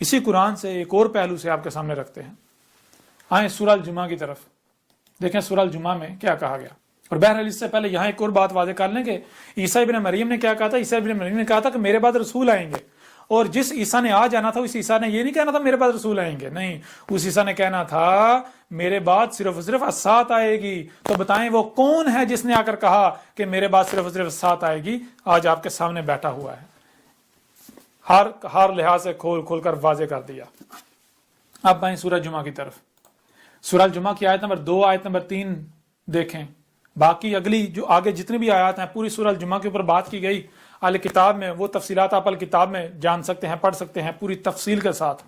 اسی قرآن سے ایک اور پہلو سے آپ کے سامنے رکھتے ہیں. آئیں سورہ الجمعہ کی طرف دیکھیں سورہ الجمعہ میں کیا کہا گیا. اور بہرحال اس سے پہلے یہاں ایک اور بات واضح کر لیں کہ عیسیٰ ابن مریم نے کیا کہا تھا. عیسیٰ ابن مریم نے کہا تھا کہ میرے بعد رسول آئیں گے, اور جس عیسیٰ نے آ جانا تھا اس عیسیٰ نے یہ نہیں کہنا تھا میرے بعد رسول آئیں گے, نہیں, اس عیسیٰ نے کہنا تھا میرے بعد صرف الساعت آئے گی. تو بتائیں وہ کون ہے جس نے آ کر کہا کہ میرے بعد صرف الساعت آئے گی؟ آج آپ کے سامنے بیٹھا ہوا ہے, ہر لحاظ سے کھول کر واضح کر دیا. اب آئیں سورہ جمعہ کی طرف. سورہ الجمعہ کی آیت نمبر 2 آیت نمبر 3 دیکھیں. باقی اگلی جو آگے جتنی بھی آیات ہیں پوری سورہ الجمعہ کے اوپر بات کی گئی. اہل کتاب میں وہ تفصیلات آپ اہل کتاب میں جان سکتے ہیں, پڑھ سکتے ہیں پوری تفصیل کے ساتھ.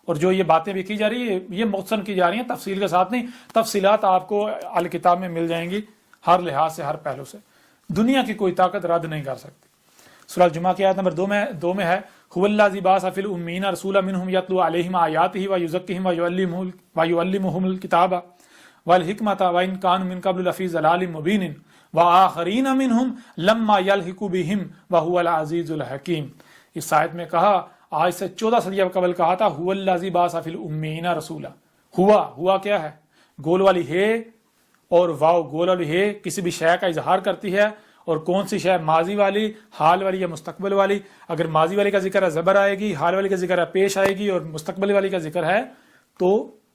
اور جو یہ باتیں بھی کی جا رہی ہے یہ مختصر کی جا رہی ہیں, تفصیل کے ساتھ نہیں. تفصیلات آپ کو اہل کتاب میں مل جائیں گی ہر لحاظ سے, ہر پہلو سے. دنیا کی کوئی طاقت رد نہیں کر سکتی. سورہ الجمعہ کی آیت نمبر 2 میں ہے هو الذی بعث فی الامین رسولا منهم یتلو علیہم آیاتہ ویزکیہم ویعلمہم الکتاب والحکمۃ وان کانوا من قبل لفی ضلال مبین وآخرین منہم لما یلحقوا بہم وہو العزیز الحکیم. اس آیت میں کہا, آج سے 14 صدیہ قبل کہا تھا هو الذی بعث فی الامین رسولا. ہوا کیا ہے؟ گول والی ہے اور واو گول والی ہے کسی بھی شے کا اظہار کرتی ہے. اور کون سی شے؟ ماضی والی, حال والی یا مستقبل والی. اگر ماضی والی کا ذکر ہے زبر آئے گی, حال والی کا ذکر ہے پیش آئے گی, اور مستقبل والی کا ذکر ہے تو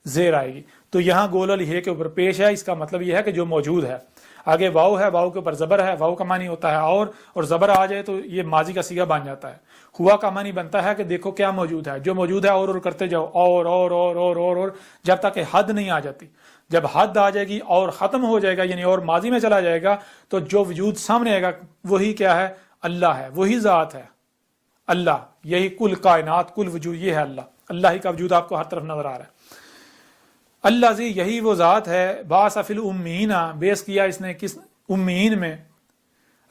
زیر آئے گی. تو یہاں گول والی ہے کے اوپر پیش ہے, اس کا مطلب یہ ہے کہ جو موجود ہے. آگے واو ہے, واو کے اوپر زبر ہے, واو کا معنی ہوتا ہے اور زبر آ جائے تو یہ ماضی کا صیغہ بن جاتا ہے. ہوا کا معنی بنتا ہے کہ دیکھو کیا موجود ہے, جو موجود ہے اور کرتے جاؤ, اور جب تک کہ حد نہیں آ جاتی. جب حد آ جائے گی اور ختم ہو جائے گا, یعنی اور ماضی میں چلا جائے گا, تو جو وجود سامنے آئے گا وہی کیا ہے؟ اللہ ہے, وہی ذات ہے اللہ. یہی کل کائنات, کل وجود یہ ہے اللہ. اللہ ہی کا وجود آپ کو ہر طرف نظر آ رہا ہے. اللہ زی یہی وہ ذات ہے, بعث فی الامین بیس کیا اس نے کس امین میں,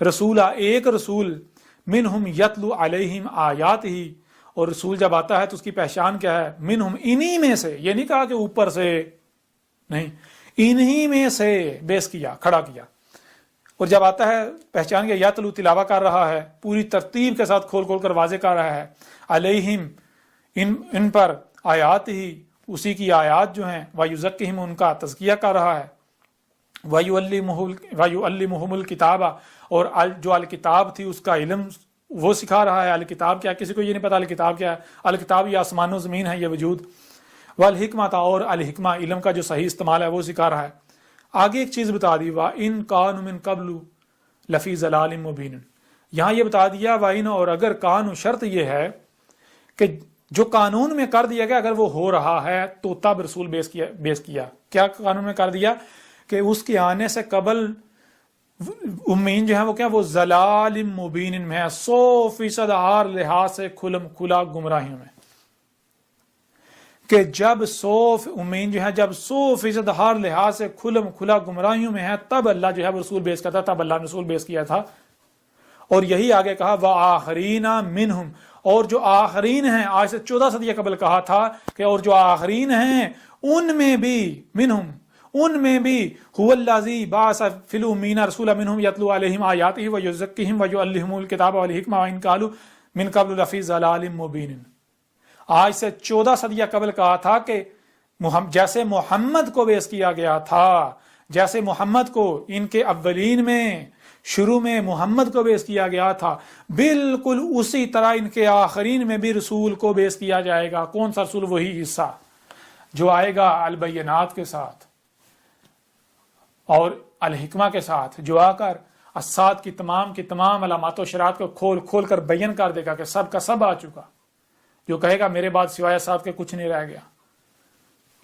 رسولہ ایک رسول, منہم یتلو علیہم آیاتہ, اور رسول جب آتا ہے تو اس کی پہچان کیا ہے؟ منہم انہی میں سے. یہ نہیں کہا کہ اوپر سے, نہیں, انہی میں سے بیس کیا, کھڑا کیا. اور جب آتا ہے پہچان کیا, یتلو تلاوہ کر رہا ہے, پوری ترتیب کے ساتھ کھول کر واضح کر رہا ہے, علیہم ان پر, آیات ہی اسی کی آیات جو ہیں, ویزکہم ان کا تزکیہ کر رہا ہے, ویعلمہم الکتاب, اور جو الکتاب تھی اس کا علم وہ سکھا رہا ہے. الکتاب کیا؟ کسی کو یہ نہیں پتا الکتاب کیا ہے. الکتاب یہ آسمان و زمین ہے, یہ وجود. والحکمۃ, اور الحکمہ علم کا جو صحیح استعمال ہے وہ سکھا رہا ہے. آگے ایک چیز بتا دی, وَإِن كَانُوا مِن قَبْلُ لَفِي ضَلَالٍ مُبِينٍ. یہاں یہ بتا دیا وَإِن, اور اگر کانو, شرط یہ ہے کہ جو قانون میں کر دیا گیا اگر وہ ہو رہا ہے تو تب رسول بیس کیا. کیا قانون میں کر دیا؟ کہ اس کے آنے سے قبل امین جو ہے وہ کیا, وہ ضلال مبین میں ہے, 100% ہر لحاظ سے کھلا گمراہیوں میں. کہ جب امین جو ہے جب 100% ہر لحاظ سے کھلا گمراہیوں میں ہے, تب اللہ جو ہے وہ رسول بیس کرتا, تب اللہ نے رسول بیس کیا تھا. اور یہی آگے کہا وآخرین منہم, اور جو آخرین ہیں, آج سے 14 صدیہ قبل کہا تھا کہ اور جو آخرین ہیں ان میں بھی, منہم ان میں بھی, هو الذی بعث فی الامین رسولا منہم یتلو علیہم آیاتہ ویزکیہم ویعلمہم الکتاب والحکمہ وان کانوا من قبل لفی ضلال مبین. آج سے 14 صدیہ قبل کہا تھا کہ جیسے محمد کو بیس کیا گیا تھا, جیسے محمد کو ان کے اولین میں شروع میں محمد کو بیس کیا گیا تھا, بالکل اسی طرح ان کے آخرین میں بھی رسول کو بیس کیا جائے گا. کون سا رسول؟ وہی عیسیٰ جو آئے گا البینات کے ساتھ اور الحکمہ کے ساتھ, جو آ کر اسات کی تمام علامات و شرائط کو کھول کر بیان کر دے گا کہ سب کا سب آ چکا. جو کہے گا میرے بعد سوائے اسات کے کچھ نہیں رہ گیا.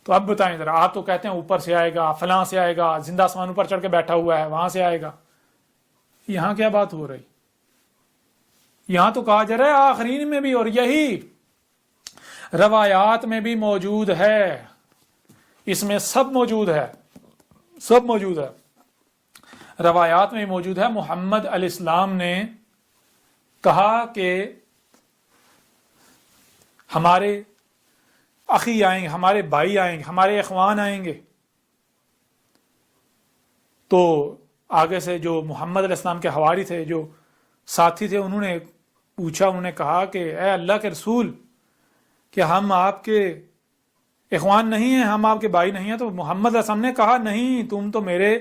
تو اب بتائیں ذرا, آپ تو کہتے ہیں اوپر سے آئے گا, فلاں سے آئے گا, زندہ آسمان اوپر چڑھ کے بیٹھا ہوا ہے وہاں سے آئے گا. یہاں کیا بات ہو رہی؟ یہاں تو کہا جا رہا ہے آخرین میں بھی, اور یہی روایات میں بھی موجود ہے. اس میں سب موجود ہے, سب موجود ہے. روایات میں موجود ہے. محمد علیہ السلام نے کہا کہ ہمارے اخی آئیں گے, ہمارے بھائی آئیں گے, ہمارے اخوان آئیں گے. تو آگے سے جو محمد علیہ السلام کے حواری تھے, جو ساتھی تھے, انہوں نے پوچھا, انہوں نے کہا کہ اے اللہ کے رسول, کہ ہم آپ کے اخوان نہیں ہیں، ہم آپ کے بھائی نہیں ہیں، تو محمد صلی اللہ علیہ وسلم نے کہا نہیں، تم تو میرے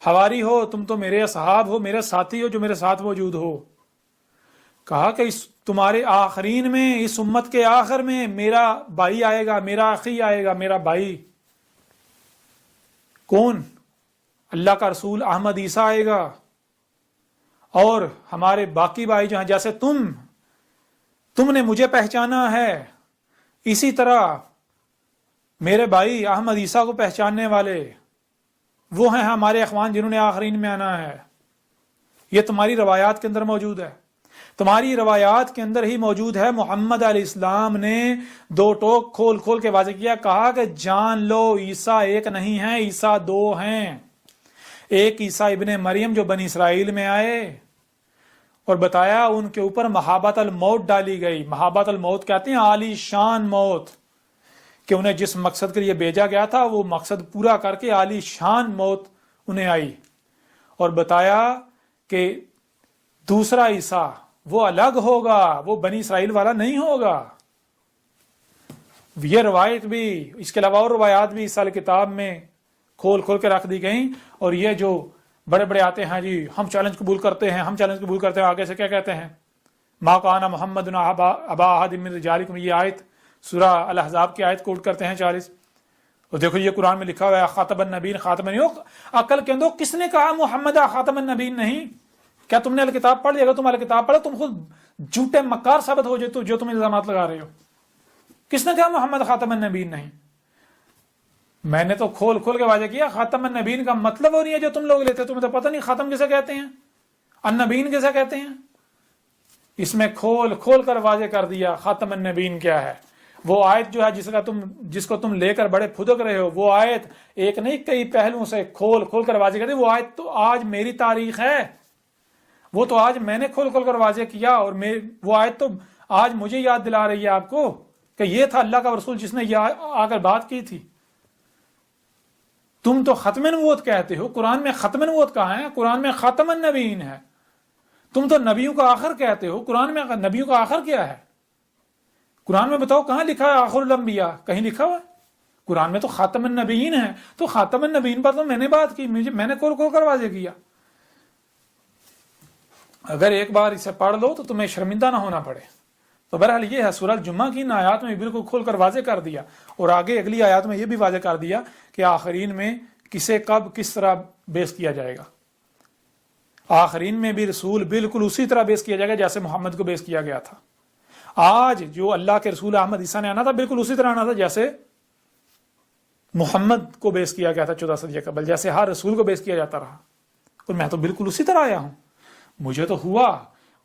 حواری ہو، تم تو میرے اصحاب ہو، میرے ساتھی ہو جو میرے ساتھ موجود ہو. کہا کہ تمہارے آخرین میں، اس امت کے آخر میں میرا بھائی آئے گا، میرا اخی آئے گا، میرا بھائی. کون؟ اللہ کا رسول احمد عیسیٰ آئے گا. اور ہمارے باقی بھائی جو ہیں، جیسے تم نے مجھے پہچانا ہے، اسی طرح میرے بھائی احمد عیسیٰ کو پہچاننے والے وہ ہیں ہمارے اخوان جنہوں نے آخرین میں آنا ہے. یہ تمہاری روایات کے اندر موجود ہے، تمہاری روایات کے اندر ہی موجود ہے. محمد علیہ السلام نے دو ٹوک کھول کھول کے واضح کیا، کہا کہ جان لو عیسیٰ ایک نہیں ہے، عیسیٰ دو ہیں. ایک عیسیٰ ابن مریم جو بنی اسرائیل میں آئے اور بتایا ان کے اوپر محابت الموت ڈالی گئی. محابت الموت کہتے ہیں عالی شان موت، کہ انہیں جس مقصد کے لیے بھیجا گیا تھا وہ مقصد پورا کر کے عالی شان موت انہیں آئی. اور بتایا کہ دوسرا عیسیٰ وہ الگ ہوگا، وہ بنی اسرائیل والا نہیں ہوگا. یہ روایت بھی، اس کے علاوہ اور روایات بھی اس سال کتاب میں کھول کھول کے رکھ دی گئیں. اور یہ جو بڑے بڑے آتے ہیں جی ہم چیلنج قبول کرتے ہیں، ہم چیلنج قبول کرتے ہیں، آگے سے کیا کہتے ہیں؟ ما کان محمد ابا احد من رجالکم، یہ آیت سورہ الاحزاب کی آیت کوٹ کرتے ہیں 40. اور دیکھو یہ قرآن میں لکھا ہوا ہے خاتم النبیین، خاتم النبیین. عقل کے اندر کس نے کہا محمد خاتم النبیین نہیں؟ کیا تم نے الکتاب پڑھ لیا؟ اگر تم الکتاب پڑھو تم خود جھوٹے مکار ثابت ہو جو تم الزامات لگا رہے ہو. کس نے کہا محمد خاتم النبیین نہیں؟ میں نے تو کھول کھول کے واضح کیا خاتم النبیین کا مطلب وہ نہیں ہے جو تم لوگ لیتے. تمہیں تو پتہ نہیں خاتم کسے کہتے ہیں، النبیین کسے کہتے ہیں. اس میں کھول کھول کر واضح کر دیا خاتم النبیین کیا ہے. وہ آیت جو ہے جس کو تم لے کر بڑے پھدک رہے ہو، وہ آیت ایک نہیں کئی پہلوؤں سے کھول کھول کر واضح کر دی. وہ آیت تو آج میری تاریخ ہے، وہ تو آج میں نے کھول کھول کر واضح کیا. اور وہ آیت تو آج مجھے یاد دلا رہی ہے آپ کو کہ یہ تھا اللہ کا رسول جس نے آ کر بات کی تھی. تم تو ختم نبوت کہتے ہو، قرآن میں ختم نبوت کہاں ہے؟ قرآن میں خاتم النبیین ہے. تم تو نبیوں کا آخر کہتے ہو، قرآن میں نبیوں کا آخر کیا ہے؟ قرآن میں بتاؤ کہاں لکھا ہے آخر الانبیاء؟ کہیں لکھا ہوا ہے؟ قرآن میں تو خاتم النبیین ہے. تو خاتم النبیین پر تو میں نے بات کی، میں نے کھول کھول کر واضح کیا. اگر ایک بار اسے پڑھ لو تو تمہیں شرمندہ نہ ہونا پڑے. تو بہرحال یہ ہے سورہ الجمعہ کی ان آیات میں بالکل کھول کر واضح کر دیا. اور آگے اگلی آیات میں یہ بھی واضح کر دیا کہ آخرین میں کسے کب کس طرح بیس کیا جائے گا. آخرین میں بھی رسول بالکل اسی طرح بیس کیا جائے گا جیسے محمد کو بیس کیا گیا تھا. آج جو اللہ کے رسول احمد عیسیٰ نے آنا تھا بالکل اسی طرح آنا تھا جیسے محمد کو بیس کیا گیا تھا 14 صدی قبل، جیسے ہر رسول کو بیس کیا جاتا رہا. اور میں تو بالکل اسی طرح آیا ہوں. مجھے تو ہوا،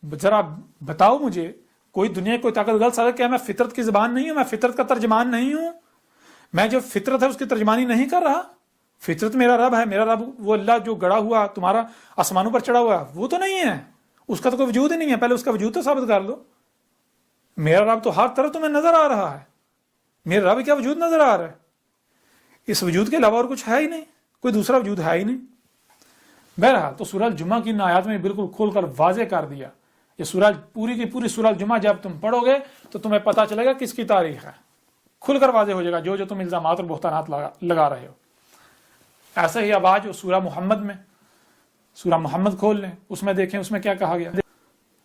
ذرا بتاؤ مجھے کوئی دنیا کوئی طاقت غلط سکتا کیا میں فطرت کی زبان نہیں ہوں؟ میں فطرت کا ترجمان نہیں ہوں؟ میں جو فطرت ہے اس کی ترجمانی نہیں کر رہا؟ فطرت میرا رب ہے، میرا رب وہ اللہ جو گڑا ہوا تمہارا آسمانوں پر چڑھا ہوا ہے وہ تو نہیں ہے، اس کا تو کوئی وجود ہی نہیں ہے. پہلے اس کا وجود تو ثابت کر لو. میرا رب تو ہر طرف تمہیں نظر آ رہا ہے. میرا رب کیا وجود نظر آ رہا ہے؟ اس وجود کے علاوہ اور کچھ ہے ہی نہیں، کوئی دوسرا وجود ہے ہی نہیں. بہرحال تو سورہ الجمعہ کی ان آیات میں بالکل کھول کر واضح کر دیا. یہ سورہ پوری کی پوری سورہ الجمعہ جب تم پڑھو گے تو تمہیں پتہ چلے گا کس کی تاریخ ہے. کھل کر واضح ہو جائے گا جو تم الزامات اور بہتانات لگا رہے ہو. ایسا ہی اب آج سورہ محمد میں سورہ محمد کھول لیں، اس میں دیکھیں اس میں کیا کہا گیا.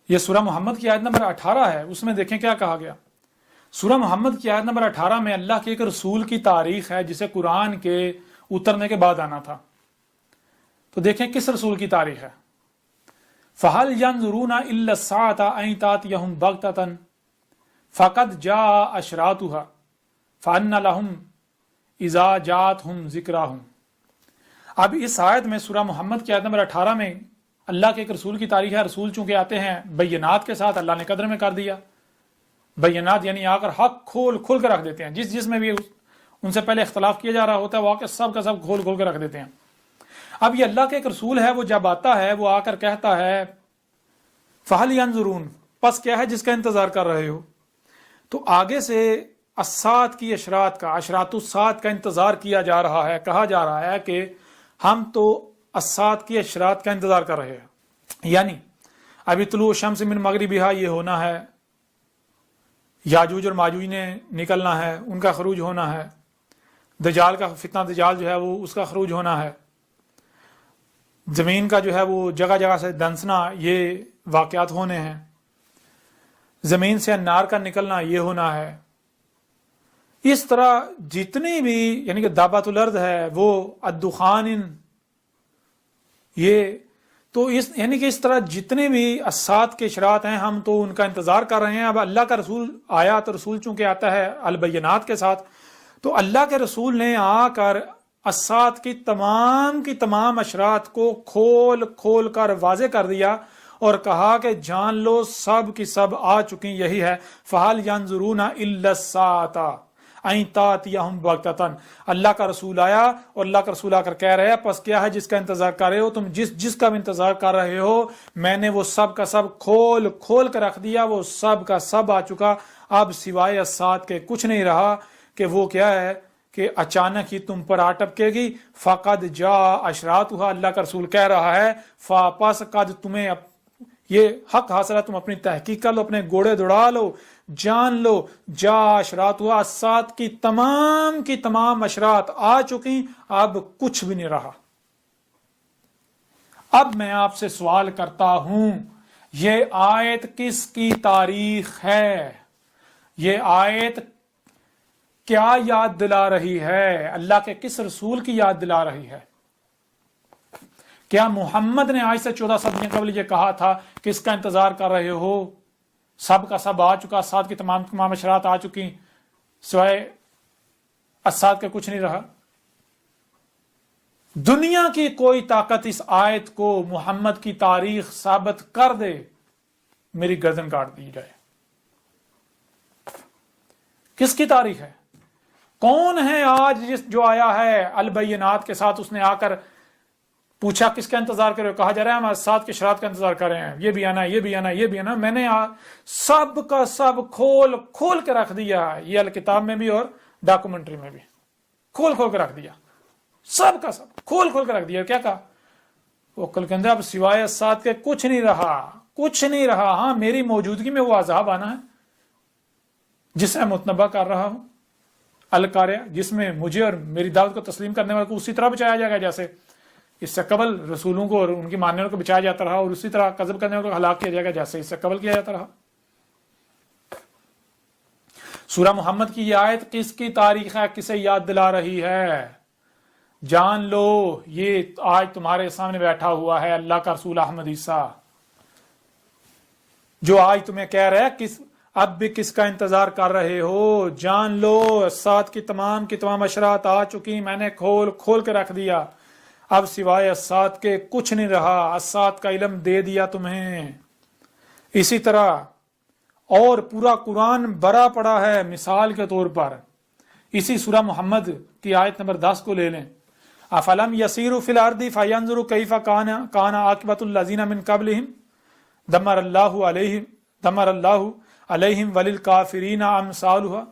یہ سورہ محمد کی آیت نمبر 18 ہے، اس میں دیکھیں کیا کہا گیا. سورہ محمد کی آیت نمبر 18 میں اللہ کے ایک رسول کی تاریخ ہے جسے قرآن کے اترنے کے بعد آنا تھا. تو دیکھیں کس رسول کی تاریخ ہے. فَهَلْ يَنْظُرُونَ إِلَّا السَّاعَةَ أَن تَأْتِيَهُمْ بَغْتَةً فَقَدْ جَاءَ أَشْرَاطُهَا فَأَنَّ لَهُمْ إِذَا جَاءَتْهُمْ ذِكْرَاهُمْ. اب اس آیت میں سورہ محمد کی آیت نمبر 18 میں اللہ کے ایک رسول کی تاریخ ہے. رسول چونکہ آتے ہیں بینات کے ساتھ، اللہ نے قدر میں کر دیا. بینات یعنی آ کر حق کھول کھول کے رکھ دیتے ہیں. جس میں بھی ان سے پہلے اختلاف کیا جا رہا ہوتا ہے وہ آ کے سب کا سب کھول کھول کے رکھ دیتے ہیں. اب یہ اللہ کے ایک رسول ہے، وہ جب آتا ہے وہ آ کر کہتا ہے فَهَلْ يَنْظُرُونَ، پس کیا ہے جس کا انتظار کر رہے ہو. تو آگے سے الساعۃ کی اشراط کا، اشراط الساعۃ کا انتظار کیا جا رہا ہے. کہا جا رہا ہے کہ ہم تو الساعۃ کی اشراط کا انتظار کر رہے ہیں. یعنی ابھی طلوع الشمس من مغربہا یہ ہونا ہے، یاجوج اور ماجوج نے نکلنا ہے، ان کا خروج ہونا ہے، دجال کا فتنہ دجال جو ہے وہ اس کا خروج ہونا ہے، زمین کا جو ہے وہ جگہ جگہ سے دنسنا، یہ واقعات ہونے ہیں، زمین سے انار کا نکلنا یہ ہونا ہے. اس طرح جتنی بھی یعنی کہ دابت الارض ہے وہ الدخان، یہ تو یعنی کہ اس طرح جتنے بھی اسات کے اشراط ہیں ہم تو ان کا انتظار کر رہے ہیں. اب اللہ کا رسول آیا تو رسول چونکہ آتا ہے البینات کے ساتھ، تو اللہ کے رسول نے آ کر اسات کی تمام اشراط کو کھول کھول کر واضح کر دیا اور کہا کہ جان لو سب کی سب آ چکی، یہی ہے فَهَلْ يَنظُرُونَ إِلَّا السَّاعَةَ أَن تَأْتِيَهُمْ بَغْتَةً. اللہ کا رسول آیا اور اللہ کا رسول آ کر کہہ رہے ہیں پس کیا ہے جس کا انتظار کر رہے ہو تم، جس کا بھی انتظار کر رہے ہو میں نے وہ سب کا سب کھول کھول کر رکھ دیا، وہ سب کا سب آ چکا. اب سوائے الساعۃ کے کچھ نہیں رہا کہ وہ کیا ہے کہ اچانک ہی تم پر آ ٹپکے گی. فَقَدْ جَاءَ أَشْرَاطُهَا، اللہ کا رسول کہہ رہا ہے پس قد تمہیں یہ حق حاصل ہے، تم اپنی تحقیق کر لو، اپنے گوڑے دوڑا لو، جان لو جا اشراطها، الساعۃ کی تمام اشراط آ چکی، اب کچھ بھی نہیں رہا. اب میں آپ سے سوال کرتا ہوں یہ آیت کس کی تاریخ ہے؟ یہ آیت کیا یاد دلا رہی ہے؟ اللہ کے کس رسول کی یاد دلا رہی ہے؟ کیا محمد نے آج سے 14 صدیوں قبل یہ کہا تھا کہ اس کا انتظار کر رہے ہو، سب کا سب آ چکا، سات کی تمام اشراط آ چکی، سوائے اسات کا کچھ نہیں رہا؟ دنیا کی کوئی طاقت اس آیت کو محمد کی تاریخ ثابت کر دے، میری گردن کاٹ دی جائے. کس کی تاریخ ہے؟ کون ہے آج جو آیا ہے البینات کے ساتھ، اس نے آ کر پوچھا کس کا انتظار کرے، کہا جا رہا ہے ہم اسات کے اشراط کا انتظار کر رہے ہیں، یہ بھی آنا یہ بھی آنا یہ بھی آنا. میں نے سب کا سب کھول کھول کے رکھ دیا، یہ الکتاب میں بھی اور ڈاکومنٹری میں بھی کھول کھول کے رکھ دیا، سب کا سب کھول کھول کے رکھ دیا. کیا کہا وہ کل کے اندر اب سوائے اسات کے کچھ نہیں رہا، کچھ نہیں رہا. ہاں میری موجودگی میں وہ عذاب آنا ہے جس میں متنبع کر رہا ہوں، القاریہ، جس میں مجھے اور میری دعوت کو تسلیم کرنے والے کو اسی طرح بچایا جائے گا جیسے اس سے قبل رسولوں کو اور ان کی ماننے والوں کو بچایا جاتا رہا، اور اسی طرح کذب کرنے والوں کو ہلاک کیا جائے گا جیسے اس سے قبل کیا جاتا رہا. سورہ محمد کی یہ آیت کس کی تاریخ ہے، کسے یاد دلا رہی ہے؟ جان لو یہ آج تمہارے سامنے بیٹھا ہوا ہے اللہ کا رسول احمد عیسیٰ، جو آج تمہیں کہہ رہا ہے اب بھی کس کا انتظار کر رہے ہو. جان لو اسات کی تمام اشراط آ چکی، میں نے کھول کھول کے رکھ دیا، اب سوائے اسات کے کچھ نہیں رہا، اسات کا علم دے دیا تمہیں. اسی طرح اور پورا قرآن بھرا پڑا ہے. مثال کے طور پر اسی سورہ محمد کی آیت نمبر 10 کو لے لیں. افلم یسیروا فی الارض فینظروا کیف کان عاقبۃ الذین من قبلہم دمر اللہ علیہم وللکافرین امثالها.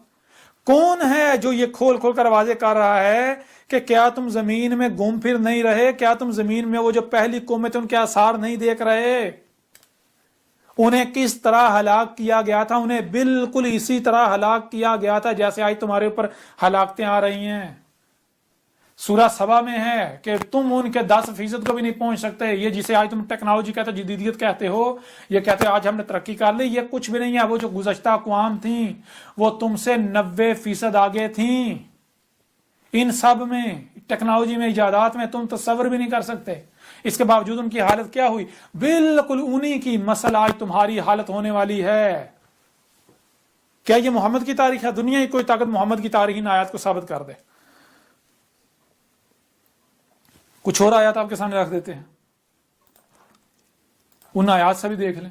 کون ہے جو یہ کھول کھول کر واضح کر رہا ہے کہ کیا تم زمین میں گھوم پھر نہیں رہے؟ کیا تم زمین میں وہ جو پہلی قومیں تھے ان کے آثار نہیں دیکھ رہے؟ انہیں کس طرح ہلاک کیا گیا تھا؟ انہیں بالکل اسی طرح ہلاک کیا گیا تھا جیسے آج تمہارے اوپر ہلاکتیں آ رہی ہیں. سورہ سبا میں ہے کہ تم ان کے 10% کو بھی نہیں پہنچ سکتے. یہ جسے آج تم ٹیکنالوجی کہتے ہو، جدیدیت کہتے ہو، یہ کہتے ہو آج ہم نے ترقی کر لی، یہ کچھ بھی نہیں ہے. وہ جو گزشتہ اقوام تھیں وہ تم سے 90% آگے تھیں. ان سب میں، ٹیکنالوجی میں، ایجادات میں تم تصور بھی نہیں کر سکتے. اس کے باوجود ان کی حالت کیا ہوئی؟ بالکل انہی کی مثل آج تمہاری حالت ہونے والی ہے. کیا یہ محمد کی تاریخ ہے؟ دنیا کی کوئی طاقت محمد کی تاریخ ان آیات کو ثابت کر دے؟ کچھ اور آیات آپ کے سامنے رکھ دیتے ہیں، ان آیات سے بھی دیکھ لیں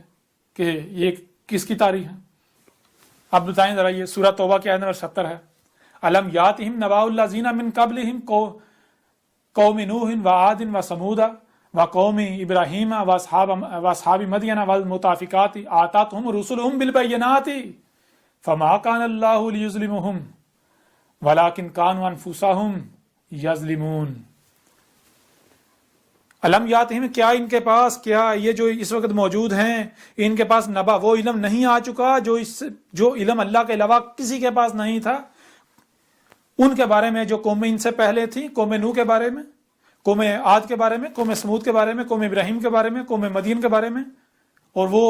کہ یہ کس کی تاریخ ہے. اب بتائیں ذرا، یہ سورہ توبہ کی آیت نمبر 70 ہے. الم یاتہم نبأ الذین من قبلہم قوم نوح وعاد وثمود وقوم ابراہیم واصحاب مدین والمؤتفکات آتتہم رسلہم بالبینات فما کان اللہ لیظلمہم ولکن کانوا انفسہم یظلمون. علم یاتہم، کیا ان کے پاس، کیا یہ جو اس وقت موجود ہیں ان کے پاس نبا، وہ علم نہیں آ چکا جو علم اللہ کے علاوہ کسی کے پاس نہیں تھا، ان کے بارے میں جو قومیں ان سے پہلے تھیں، قوم نوح کے بارے میں، قوم عاد کے بارے میں، قوم سمود کے بارے میں، قوم ابراہیم کے بارے میں، قوم مدین کے بارے میں، اور وہ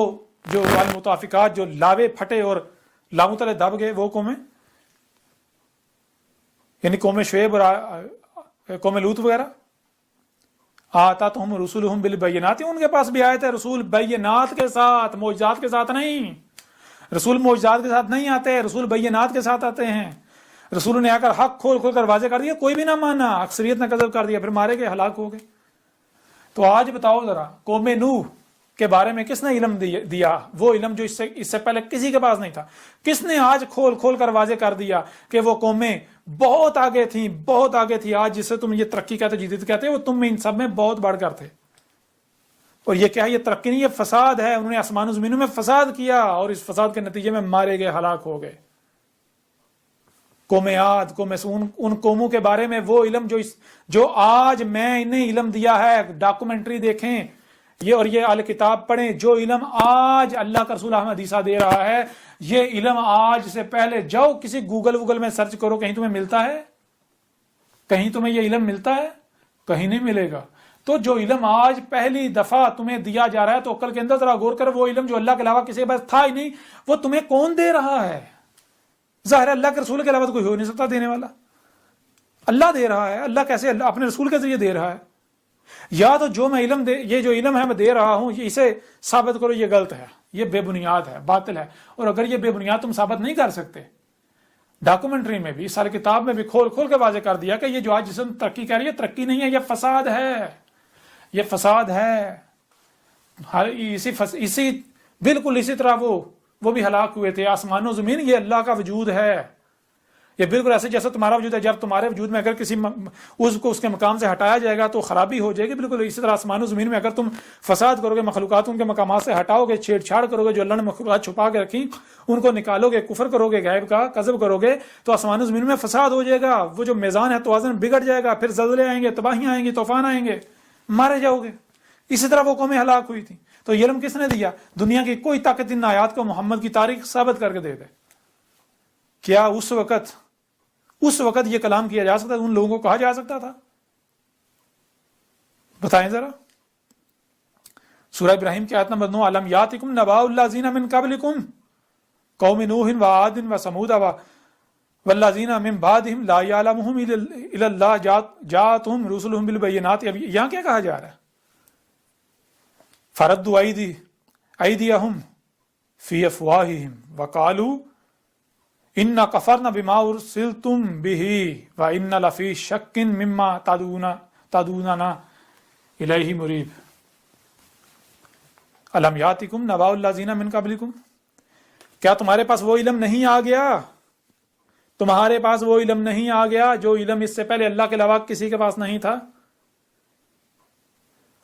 جو المتافقات جو لاوے پھٹے اور لاؤں تلے دب گئے وہ قومیں، یعنی قوم شعیب اور قوم لوط وغیرہ. آتاتہم رسولہم بالبینات، ان کے پاس بھی آئے تھے رسول بینات کے ساتھ، معجزات کے ساتھ نہیں. رسول معجزات کے ساتھ نہیں آتے، رسول بینات کے ساتھ آتے ہیں. رسول نے آ کر حق کھول کھول کر واضح کر دیا، کوئی بھی نہ مانا، اکثریت نے کذب کر دیا، پھر مارے گئے، ہلاک ہو گئے. تو آج بتاؤ ذرا، قوم نوح کے بارے میں کس نے علم دیا؟ وہ علم جو اس سے پہلے کسی کے پاس نہیں تھا. کس نے آج کھول کھول کر واضح کر دیا کہ وہ قومیں بہت آگے تھیں، بہت آگے تھی. آج جسے تم یہ ترقی کہتے، جدید کہتے، وہ تم میں ان سب میں بہت بڑھ کر تھے. اور یہ کیا ہے؟ یہ ترقی نہیں، یہ فساد ہے. انہوں نے آسمان و زمینوں میں فساد کیا اور اس فساد کے نتیجے میں مارے گئے، ہلاک ہو گئے. قوم عاد، قوم سون، ان قوموں کے بارے میں وہ علم جو آج میں انہیں علم دیا ہے، ڈاکومنٹری دیکھیں یہ اور یہ اہل کتاب پڑھیں، جو علم آج اللہ کا رسول احمد عیسیٰ دے رہا ہے، یہ علم آج سے پہلے جاؤ کسی گوگل میں سرچ کرو، کہیں تمہیں ملتا ہے؟ کہیں تمہیں یہ علم ملتا ہے؟ کہیں نہیں ملے گا. تو جو علم آج پہلی دفعہ تمہیں دیا جا رہا ہے، تو عقل کے اندر ذرا غور کرو، وہ علم جو اللہ کے علاوہ کسی کے پاس تھا ہی نہیں، وہ تمہیں کون دے رہا ہے؟ ظاہر ہے اللہ کے رسول کے علاوہ تو کوئی ہو نہیں سکتا دینے والا. اللہ دے رہا ہے. اللہ کیسے اپنے رسول کے ذریعے دے رہا ہے؟ یا تو جو میں علم یہ جو علم ہے میں دے رہا ہوں، اسے ثابت کرو یہ غلط ہے، یہ بے بنیاد ہے، باطل ہے. اور اگر یہ بے بنیاد تم ثابت نہیں کر سکتے، ڈاکومنٹری میں بھی، سارے کتاب میں بھی کھول کھول کے واضح کر دیا کہ یہ جو آج جسم ترقی کر رہی ہے، ترقی نہیں ہے، یہ فساد ہے، یہ فساد ہے. اسی بالکل اسی طرح وہ بھی ہلاک ہوئے تھے. آسمان و زمین یہ اللہ کا وجود ہے. یہ بالکل ایسے جیسے تمہارا وجود ہے. جب تمہارے وجود میں اگر کسی اس کو اس کے مقام سے ہٹایا جائے گا تو خرابی ہو جائے گی. بالکل اسی طرح آسمان و زمین میں اگر تم فساد کرو گے، مخلوقات ان کے مقامات سے ہٹاؤ گے، چھیڑ چھاڑ کرو گے، جو اللہ نے مخلوقات چھپا کے رکھی ان کو نکالو گے، کفر کرو گے، غیب کا کذب کرو گے، تو آسمان و زمین میں فساد ہو جائے گا. وہ جو میزان ہے توازن بگڑ جائے گا، پھر زلزلے آئیں گے، تباہیاں آئیں گی، طوفان آئیں گے، مارے جاؤ گے. اسی طرح وہ قومیں ہلاک ہوئی تھی. تو یہ علم کس نے دیا؟ دنیا کی کوئی طاقت ان آیات کو محمد کی تاریخ ثابت کر کے دے دے. کیا اس وقت یہ کلام کیا جا سکتا تھا؟ ان لوگوں کو کہا جا سکتا تھا؟ بتائیں ذرا. سورہ ابراہیم کی آیت نمبر 9، علم یاتکم نباء الذین من قبلکم قوم نوح و عاد و ثمود والذین من بعدہم لا یعلمہم الا اللہ جاءتہم رسلہم بالبینات. اب یہاں کیا کہا جا رہا ہے؟ فردوا ایدیہم فی افواہہم وقالوا انا کفرنا بما ارسلتم بہ وانا لفی شک مما تدعوننا الیہ مریب. الم یاتکم نباء الذین من قبلکم، کیا تمہارے پاس وہ علم نہیں آ گیا؟ تمہارے پاس وہ علم نہیں آ گیا جو علم اس سے پہلے اللہ کے علاوہ کسی کے پاس نہیں تھا؟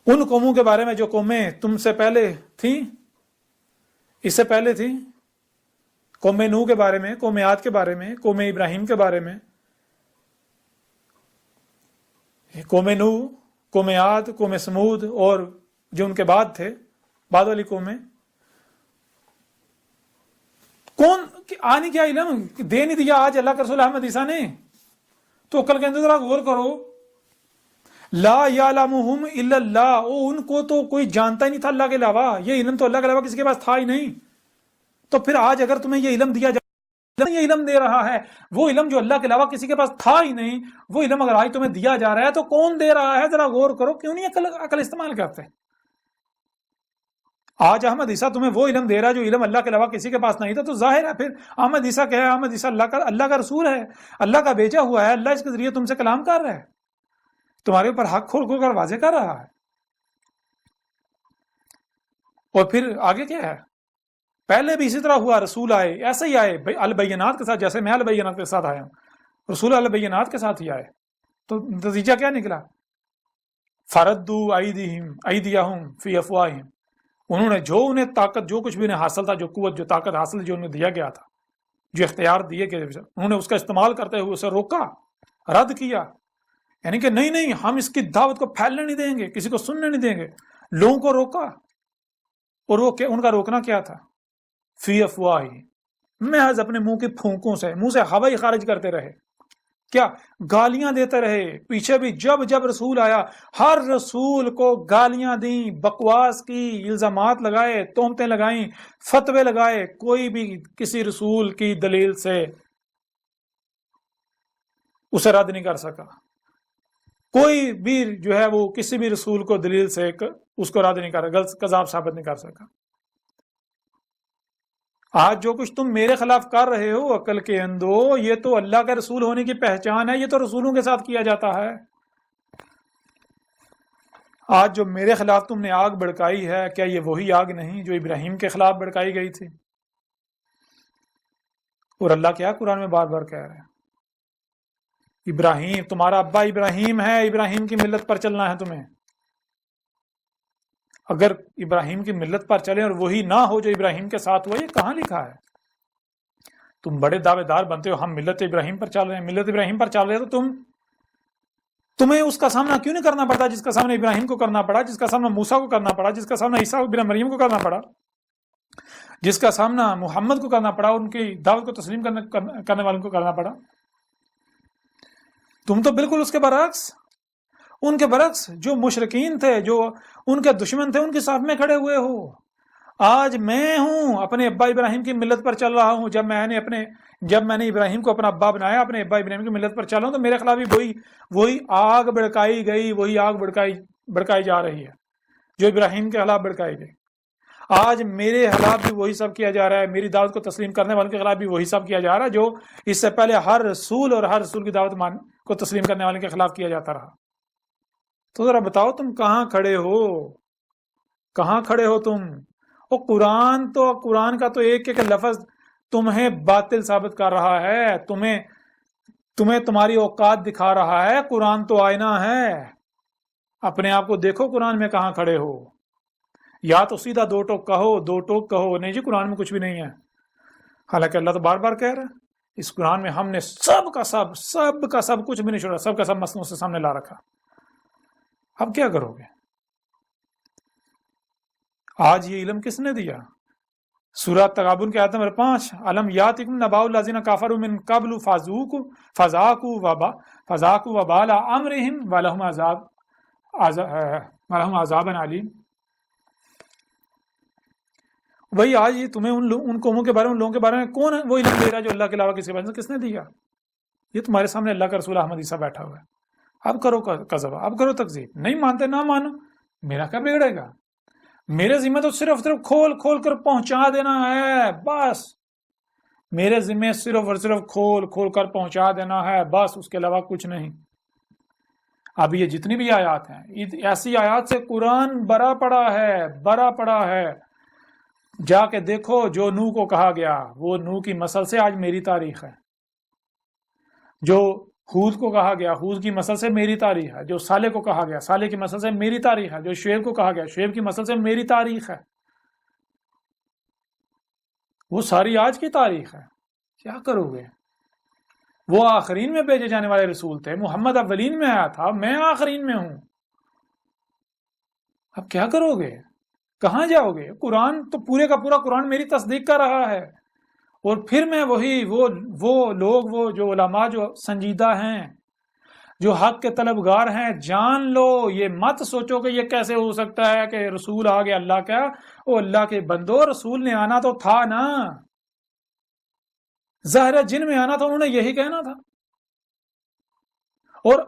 ان قوموں کے بارے میں جو قومیں تم سے پہلے تھیں، اس سے پہلے تھیں، قوم نوح کے بارے میں، قوم عاد کے بارے میں، قوم ابراہیم کے بارے میں. قوم نوح، قوم عاد، قوم سمود اور جو ان کے بعد تھے، بعد والی قومیں، کون آنے کیا علم دے نہیں دیا آج اللہ کے رسول احمد عیسیٰ نے؟ تو عقل کے اندر ذرا غور کرو. لا یعلمہم الا اللہ، ان کو تو کوئی جانتا ہی نہیں تھا اللہ کے علاوہ. یہ علم تو اللہ کے علاوہ کسی کے پاس تھا ہی نہیں. تو پھر آج اگر تمہیں یہ علم دیا جائے، یہ علم دے رہا ہے، وہ علم جو اللہ کے علاوہ کسی کے پاس تھا ہی نہیں، وہ علم اگر آج تمہیں دیا جا رہا ہے تو کون دے رہا ہے؟ ذرا غور کرو. کیوں نہیں عقل استعمال کرتے؟ آج احمد عیسیٰ تمہیں وہ علم دے رہا ہے جو علم اللہ کے علاوہ کسی کے پاس نہیں تھا. تو ظاہر ہے پھر احمد عیسیٰ کیا ہے؟ احمد عیسیٰ اللہ کا رسول ہے، اللہ کا بھیجا ہوا ہے. اللہ اس کے ذریعے تم سے کلام کر رہا ہے، تمہارے اوپر حق کھول کھول کر واضح کر رہا ہے. اور پھر آگے کیا ہے؟ پہلے بھی اسی طرح ہوا، رسول آئے ایسے ہی آئے البینات کے ساتھ، جیسے میں البینات کے ساتھ آیا ہوں، رسول البینات کے ساتھ ہی آئے. تو نتیجہ کیا نکلا؟ فردوا ایدیہم فی افواہہم، انہوں نے جو انہیں طاقت، جو کچھ بھی انہیں حاصل تھا، جو قوت، جو طاقت حاصل جو انہیں دیا گیا تھا، جو اختیار دیے گئے، انہوں نے اس کا استعمال کرتے ہوئے اسے روکا، رد کیا. یعنی کہ نہیں ہم اس کی دعوت کو پھیلنے نہیں دیں گے، کسی کو سننے نہیں دیں گے، لوگوں کو روکا۔ اور وہ ان کا روکنا کیا تھا؟ فی افواہی، محض اپنے منہ کی پھونکوں سے، منہ سے ہوا ہی خارج کرتے رہے، کیا گالیاں دیتے رہے۔ پیچھے بھی جب رسول آیا ہر رسول کو گالیاں دیں، بکواس کی، الزامات لگائے، تہمتیں لگائیں، فتوے لگائے، کوئی بھی کسی رسول کی دلیل سے اسے رد نہیں کر سکا، کوئی بھی جو ہے وہ کسی بھی رسول کو دلیل سے اس کو رد نہیں کر، غلط کذاب ثابت نہیں کر سکا۔ آج جو کچھ تم میرے خلاف کر رہے ہو عقل کے اندھو، یہ تو اللہ کے رسول ہونے کی پہچان ہے، یہ تو رسولوں کے ساتھ کیا جاتا ہے۔ آج جو میرے خلاف تم نے آگ بھڑکائی ہے، کیا یہ وہی آگ نہیں جو ابراہیم کے خلاف بھڑکائی گئی تھی؟ اور اللہ کیا قرآن میں بار بار کہہ رہے ہیں، ابراہیم تمہارا ابا ابراہیم ہے، ابراہیم کی ملت پر چلنا ہے تمہیں۔ اگر ابراہیم کی ملت پر چلیں اور وہی نہ ہو جو ابراہیم کے ساتھ ہوا، یہ کہاں لکھا ہے؟ تم بڑے دعوے دار بنتے ہو، ہم ملت ابراہیم پر چل رہے ہیں، ملت ابراہیم پر چل رہے ہیں، تو تمہیں اس کا سامنا کیوں نہیں کرنا پڑتا جس کا سامنا ابراہیم کو کرنا پڑا، جس کا سامنا موسیٰ کو کرنا پڑا، جس کا سامنا عیسیٰ بن مریم کو کرنا پڑا، جس کا سامنا محمد کو کرنا پڑا، ان کی دعوت کو تسلیم کرنے والوں کو کرنا پڑا؟ تم تو بالکل اس کے برعکس، ان کے برعکس جو مشرکین تھے، جو ان کے دشمن تھے، ان کے ساتھ میں کھڑے ہوئے ہو۔ آج میں ہوں اپنے ابا ابراہیم کی ملت پر چل رہا ہوں، جب میں نے ابراہیم کو اپنا ابا بنایا، اپنے ابا ابراہیم کی ملت پر چل رہا ہوں، تو میرے خلاف بھی وہی آگ بھڑکائی گئی، وہی آگ بھڑکائی جا رہی ہے جو ابراہیم کے خلاف بھڑکائی گئی۔ آج میرے خلاف بھی وہی سب کیا جا رہا ہے، میری دعوت کو تسلیم کرنے والوں کے خلاف بھی وہی سب کیا جا رہا ہے جو اس سے پہلے ہر رسول اور ہر رسول کی دعوت کو تسلیم کرنے والوں کے خلاف کیا جاتا رہا۔ تو ذرا بتاؤ تم کہاں کھڑے ہو، کہاں کھڑے ہو تم؟ وہ قرآن کا تو ایک ایک لفظ تمہیں باطل ثابت کر رہا ہے، تمہیں تمہاری اوقات دکھا رہا ہے۔ قرآن تو آئینہ ہے، اپنے آپ کو دیکھو قرآن میں کہاں کھڑے ہو۔ یا تو سیدھا دو ٹوک کہو، نہیں جی قرآن میں کچھ بھی نہیں ہے، حالانکہ اللہ تو بار بار کہہ رہا ہے اس قرآن میں ہم نے سب کا سب کچھ بھی نہیں چھوڑا، سب کا سب مسئلوں سے سامنے لا رکھا۔ اب کیا کرو گے؟ آج یہ علم کس نے دیا؟ سورہ تغابن کے آیت نمبر 5، الم یاتکم نبأ الذین کفروا من قبل فذاقوا وبال امرہم ولہم عذاب علیم۔ وہی آج یہ تمہیں ان قوموں کے بارے میں، ان لوگوں کے بارے میں کون ہے وہ علم دے رہا جو اللہ کے علاوہ کسی کے کس نے دیا؟ یہ تمہارے سامنے اللہ کا رسول احمد عیسیٰ بیٹھا ہوا ہے۔ اب کرو کذب، اب کرو تکذیب، نہیں مانتے نہ مانو، میرا کیا بگڑے گا؟ میرے ذمہ تو صرف کھول کر پہنچا دینا ہے، بس میرے ذمہ صرف اور صرف کھول کر پہنچا دینا ہے، بس اس کے علاوہ کچھ نہیں۔ اب یہ جتنی بھی آیات ہیں، ایسی آیات سے قرآن بھرا پڑا ہے۔ جا کے دیکھو جو نوح کو کہا گیا، وہ نوح کی مسل سے آج میری تاریخ ہے۔ جو ہود کو کہا گیا، ہود کی مسل سے میری تاریخ ہے۔ جو صالح کو کہا گیا، صالح کی مسل سے میری تاریخ ہے۔ جو شعیب کو کہا گیا، شعیب کی مسل سے میری تاریخ ہے۔ وہ ساری آج کی تاریخ ہے۔ کیا کرو گے؟ وہ آخرین میں بھیجے جانے والے رسول تھے، محمد اولین میں آیا تھا، میں آخرین میں ہوں۔ اب کیا کرو گے؟ کہاں جاؤ گے؟ قرآن تو پورے کا پورا قرآن میری تصدیق کر رہا ہے، اور پھر میں وہ لوگ، وہ جو علماء جو سنجیدہ ہیں، جو حق کے طلبگار ہیں، جان لو، یہ مت سوچو کہ یہ کیسے ہو سکتا ہے کہ رسول آ گیا اللہ کا۔ وہ اللہ کے بندو، رسول نے آنا تو تھا نا، ظاہر جن میں آنا تھا انہوں نے یہی کہنا تھا۔ اور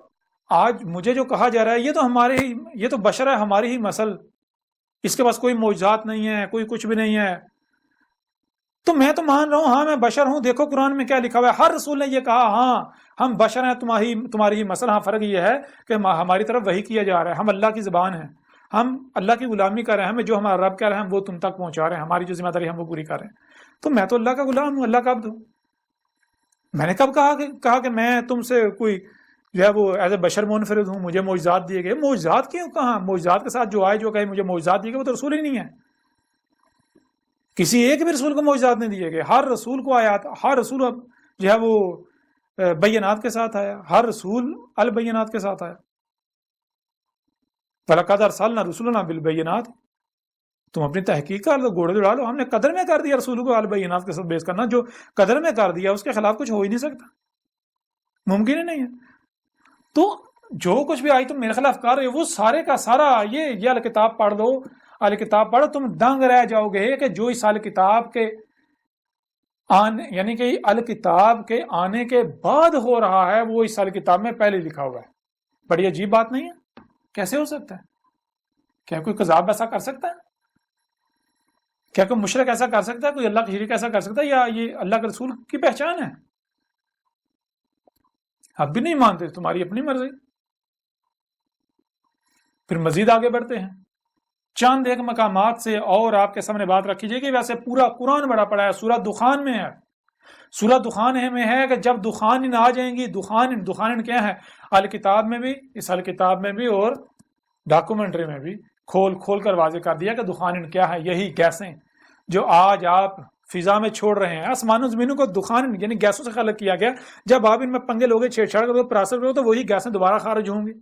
آج مجھے جو کہا جا رہا ہے یہ تو بشر ہے، ہماری ہی مسل، اس کے پاس کوئی معجزات نہیں ہے، کوئی کچھ بھی نہیں ہے۔ تو میں تو مان رہا ہوں، ہاں میں بشر ہوں، دیکھو قرآن میں کیا لکھا ہوا ہے۔ ہر رسول نے یہ کہا، ہاں ہم بشر ہیں، تمہاری ہی مسل۔ ہاں فرق یہ ہے کہ ہماری طرف وحی کیا جا رہا ہے، ہم اللہ کی زبان ہیں، ہم اللہ کی غلامی کر رہے ہیں، ہمیں جو ہمارا رب کہہ رہے ہیں ہم وہ تم تک پہنچا رہے ہیں، ہماری جو ذمہ داری ہم وہ پوری کر رہے ہیں۔ تو میں تو اللہ کا غلام ہوں، اللہ کا عبد ہوں۔ میں نے کب کہا کہ میں تم سے کوئی جو ہے وہ ایز اے بشر منفرد ہوں، مجھے معجزات دیے گئے؟ معجزات کیوں؟ کہاں معجزات کے ساتھ جو آئے، جو کہے مجھے معجزات دیے گئے، وہ تو رسول ہی نہیں ہے۔ کسی ایک بھی رسول کو معجزات نہیں دیے گئے۔ ہر رسول کو آیات، ہر رسول جو ہے وہ بینات کے ساتھ آیا، ہر رسول البینات کے ساتھ آیا۔ وَلَقَدْ أَرْسَلْنَا رُسُلَنَا بِالْبَيِّنَاتِ، تم اپنی تحقیق کر لو، گھوڑے دوڑا لو، ہم نے قدر میں کر دیا رسول کو البینات کے ساتھ بیس کرنا، جو قدر میں کر دیا اس کے خلاف کچھ ہو ہی نہیں سکتا، ممکن ہی نہیں ہے۔ تو جو کچھ بھی آئی تم میرے خلاف کر رہے ہو وہ سارے کا سارا یہ الکتاب پڑھ دو، الکتاب پڑھو، تم دنگ رہ جاؤ گے کہ جو اس الکتاب کے یعنی کہ الکتاب کے آنے کے بعد ہو رہا ہے وہ اس الکتاب میں پہلے لکھا ہوا ہے۔ بڑی عجیب بات نہیں ہے؟ کیسے ہو سکتا ہے؟ کیا کوئی قذاب ایسا کر سکتا ہے؟ کیا کوئی مشرک ایسا کر سکتا ہے؟ کوئی اللہ کا شریک ایسا کر سکتا ہے؟ یا یہ اللہ کے رسول کی پہچان ہے؟ اب بھی نہیں مانتے، تمہاری اپنی مرضی۔ پھر مزید آگے بڑھتے ہیں، چند ایک مقامات سے اور آپ کے سامنے بات رکھی جائے گی۔ ویسے پورا قرآن بڑا پڑا ہے، سورہ دخان میں ہے، سورہ دخان میں ہے کہ جب دخان آ جائیں گی، دخان کیا ہے؟ الکتاب میں بھی، اس الکتاب میں بھی اور ڈاکومنٹری میں بھی کھول کھول کر واضح کر دیا کہ دخان کیا ہے۔ یہی گیسیں جو آج آپ فضا میں چھوڑ رہے ہیں، آسمانوں زمینوں کو دخان یعنی گیسوں سے خلق کیا گیا۔ جب آپ ان میں پنگے لوگے، چھیڑ چھاڑ کرو، پراسر کرو، تو وہی گیسیں دوبارہ خارج ہوں گی۔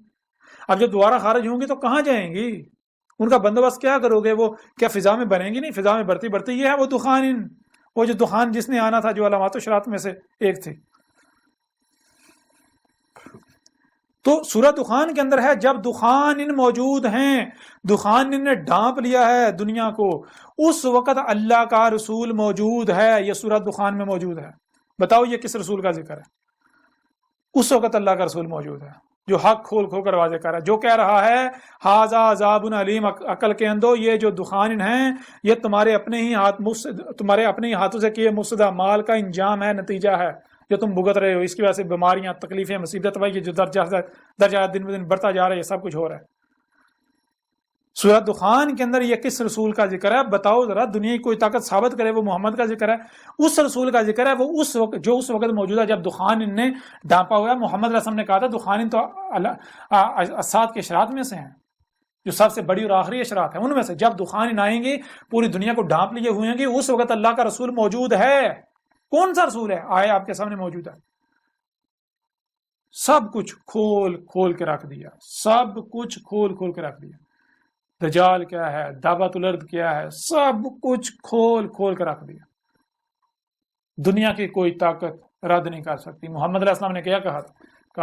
اب جب دوبارہ خارج ہوں گی تو کہاں جائیں گی؟ ان کا بندوبست کیا کرو گے؟ وہ کیا فضا میں بنیں گی؟ نہیں، فضا میں بڑھتی بڑھتی یہ ہے وہ دخان، وہ جو دخان جس نے آنا تھا، جو علامات و شرات میں سے ایک تھی۔ تو سورہ دخان کے اندر ہے جب دخان موجود ہیں، دخان نے ڈھانپ لیا ہے دنیا کو، اس وقت اللہ کا رسول موجود ہے۔ یہ سورہ دخان میں موجود ہے۔ بتاؤ یہ کس رسول کا ذکر ہے؟ اس وقت اللہ کا رسول موجود ہے جو حق کھول کھول کر واضح کر رہا ہے، جو کہہ رہا ہے ھذا عذاب علیم، عقل کے اندو، یہ جو دخان ہیں یہ تمہارے اپنے ہی ہاتھوں سے کیے مفسدہ مال کا انجام ہے، نتیجہ ہے جو تم بھگت رہے ہو۔ اس کی وجہ سے بیماریاں، تکلیفیں، مصیبت یہ جو درجہ دن بدن بڑھتا جا رہا ہے، یہ سب کچھ ہو رہا ہے۔ سورہ دخان کے اندر یہ کس رسول کا ذکر ہے؟ بتاؤ ذرا، دنیا کی کوئی طاقت ثابت کرے وہ محمد کا ذکر ہے، اس رسول کا ذکر ہے، وہ اس وقت جو اس وقت موجود ہے جب دخان نے ڈانپا ہوا ہے۔ محمد علیہ السلام نے کہا تھا دخان تو اسات کے اشراط میں سے ہیں، جو سب سے بڑی اور آخری اشراط ہیں، ان میں سے جب دخان آئیں گے پوری دنیا کو ڈانپ لیے ہوئے ہیں، اس وقت اللہ کا رسول موجود ہے۔ کون سا رسول ہے؟ آئے آپ کے سامنے موجود ہے۔ سب کچھ کھول کھول کے رکھ دیا، سب کچھ کھول کھول کے رکھ دیا۔ دجال کیا ہے، دعوت الارض کیا ہے، سب کچھ کھول کھول کے رکھ دیا۔ دنیا کی کوئی طاقت رد نہیں کر سکتی۔ محمد علیہ السلام نے کیا کہا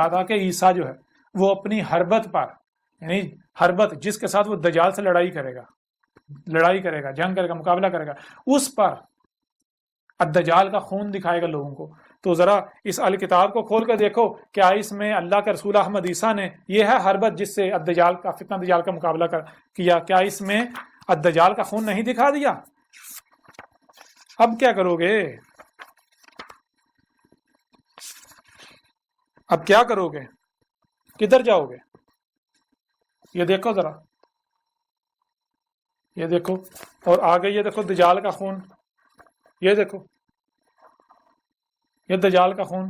تھا کہ عیسیٰ جو ہے وہ اپنی حربت پر، یعنی حربت جس کے ساتھ وہ دجال سے لڑائی کرے گا، جنگ کرے گا، مقابلہ کرے گا، اس پر الدجال کا خون دکھائے گا لوگوں کو۔ تو ذرا اس الکتاب کو کھول کر دیکھو، کیا اس میں اللہ کے رسول احمد عیسیٰ نے، یہ ہے حربت جس سے الدجال کا فتنہ دجال کا مقابلہ کیا، کیا اس میں الدجال کا خون نہیں دکھا دیا؟ اب کیا کرو گے؟ اب کیا کرو گے؟ کدھر جاؤ گے؟ یہ دیکھو ذرا، یہ دیکھو، اور آگے یہ دیکھو دجال کا خون، یہ دیکھو، یہ دجال کا خون۔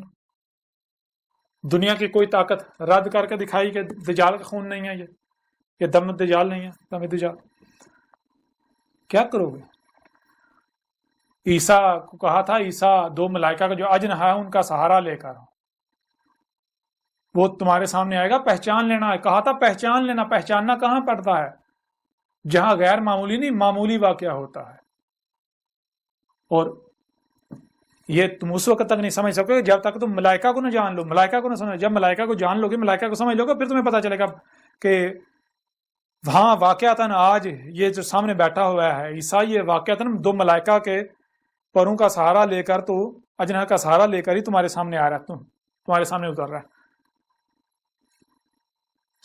دنیا کی کوئی طاقت رد کر کے دکھائی کہ دجال کا خون نہیں ہے، یہ دم دجال نہیں ہے، دم دجال۔ کیا کرو گے؟ عیسیٰ کو کہا تھا، عیسیٰ دو ملائکہ کا جو اجنحہ ہے ان کا سہارا لے کر وہ تمہارے سامنے آئے گا، پہچان لینا ہے۔ کہا تھا پہچان لینا، پہچاننا کہاں پڑتا ہے؟ جہاں غیر معمولی نہیں معمولی واقعہ ہوتا ہے۔ اور یہ تم اس وقت تک نہیں سمجھ سکو گے جب تک تم ملائکہ کو نہ جان لو، ملائکہ کو نہ سمجھ۔ جب ملائکہ کو جان لو گے، ملائکہ کو سمجھ لو گے، پھر تمہیں پتہ چلے گا کہ وہاں واقعتاً آج یہ جو سامنے بیٹھا ہوا ہے عیسیٰ، یہ واقعتاً دو ملائکہ کے پروں کا سہارا لے کر، تو اجنحہ کا سہارا لے کر ہی تمہارے سامنے آ رہا ہے، تمہارے سامنے اتر رہا ہے۔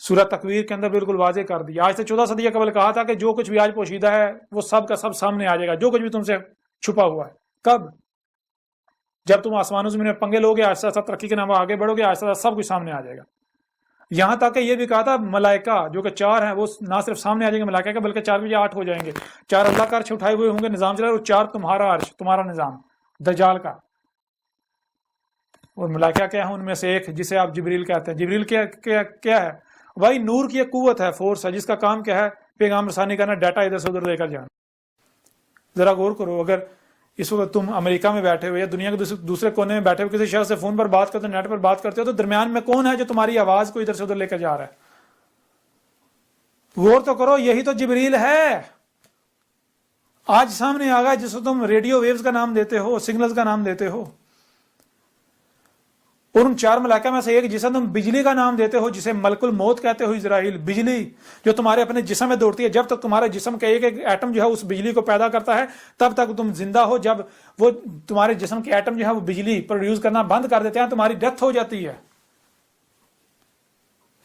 سورہ تکویر کے اندر بالکل واضح کر دیا۔ آج سے 14 صدی قبل کہا تھا کہ جو کچھ بھی آج پوشیدہ ہے وہ سب کا سب سامنے آ جائے گا، جو کچھ بھی تم سے چھپا ہوا ہے۔ کب؟ جب تم آسمانوں زمین میں پنگے لوگے، آہستہ آہستہ ترقی کے نام آگے بڑھو گے، آہستہ آہستہ سب کچھ سامنے آ جائے گا۔ یہاں تک کہ یہ بھی کہا تھا ملائکہ جو کہ 4 ہیں وہ نہ صرف سامنے آ جائیں گے ملائکہ کے، بلکہ 4 بھی 8 ہو جائیں گے۔ 4 اللہ کا عرش اٹھائے ہوئے ہوں گے، نظام چلا، اور 4 تمہارا عرش، تمہارا نظام دجال کا۔ اور ملائکہ کیا ہے؟ ان میں سے ایک جسے آپ جبریل کہتے ہیں۔ جبریل کیا ہے؟ بھائی نور کی ایک قوت ہے، فورس ہے، جس کا کام کیا ہے؟ پیغام رسانی کرنا، ڈیٹا ادھر سے ادھر لے کر جانا۔ ذرا غور کرو، اگر اس وقت تم امریکہ میں بیٹھے ہوئے یا دنیا کے دوسرے کونے میں بیٹھے ہوئے کسی شخص سے فون پر بات کرتے ہو، نیٹ پر بات کرتے ہو، تو درمیان میں کون ہے جو تمہاری آواز کو ادھر سے ادھر لے کر جا رہا ہے؟ غور تو کرو، یہی تو جبریل ہے آج سامنے آ گیا، جس کو تم ریڈیو ویوز کا نام دیتے ہو، سگنلز کا نام دیتے ہو، اور ان 4 ملائکہ میں سے ایک جسے تم بجلی کا نام دیتے ہو، جسے ملک الموت کہتے ہو، اسرائیل، بجلی جو تمہارے اپنے جسم میں دوڑتی ہے، جب تک تمہارے جسم کا ایک ایک ایٹم جو ہے اس بجلی کو پیدا کرتا ہے تب تک تم زندہ ہو، جب وہ تمہارے جسم کے ایٹم جو ہے وہ بجلی پروڈیوس کرنا بند کر دیتے ہیں تمہاری ڈیتھ ہو جاتی ہے۔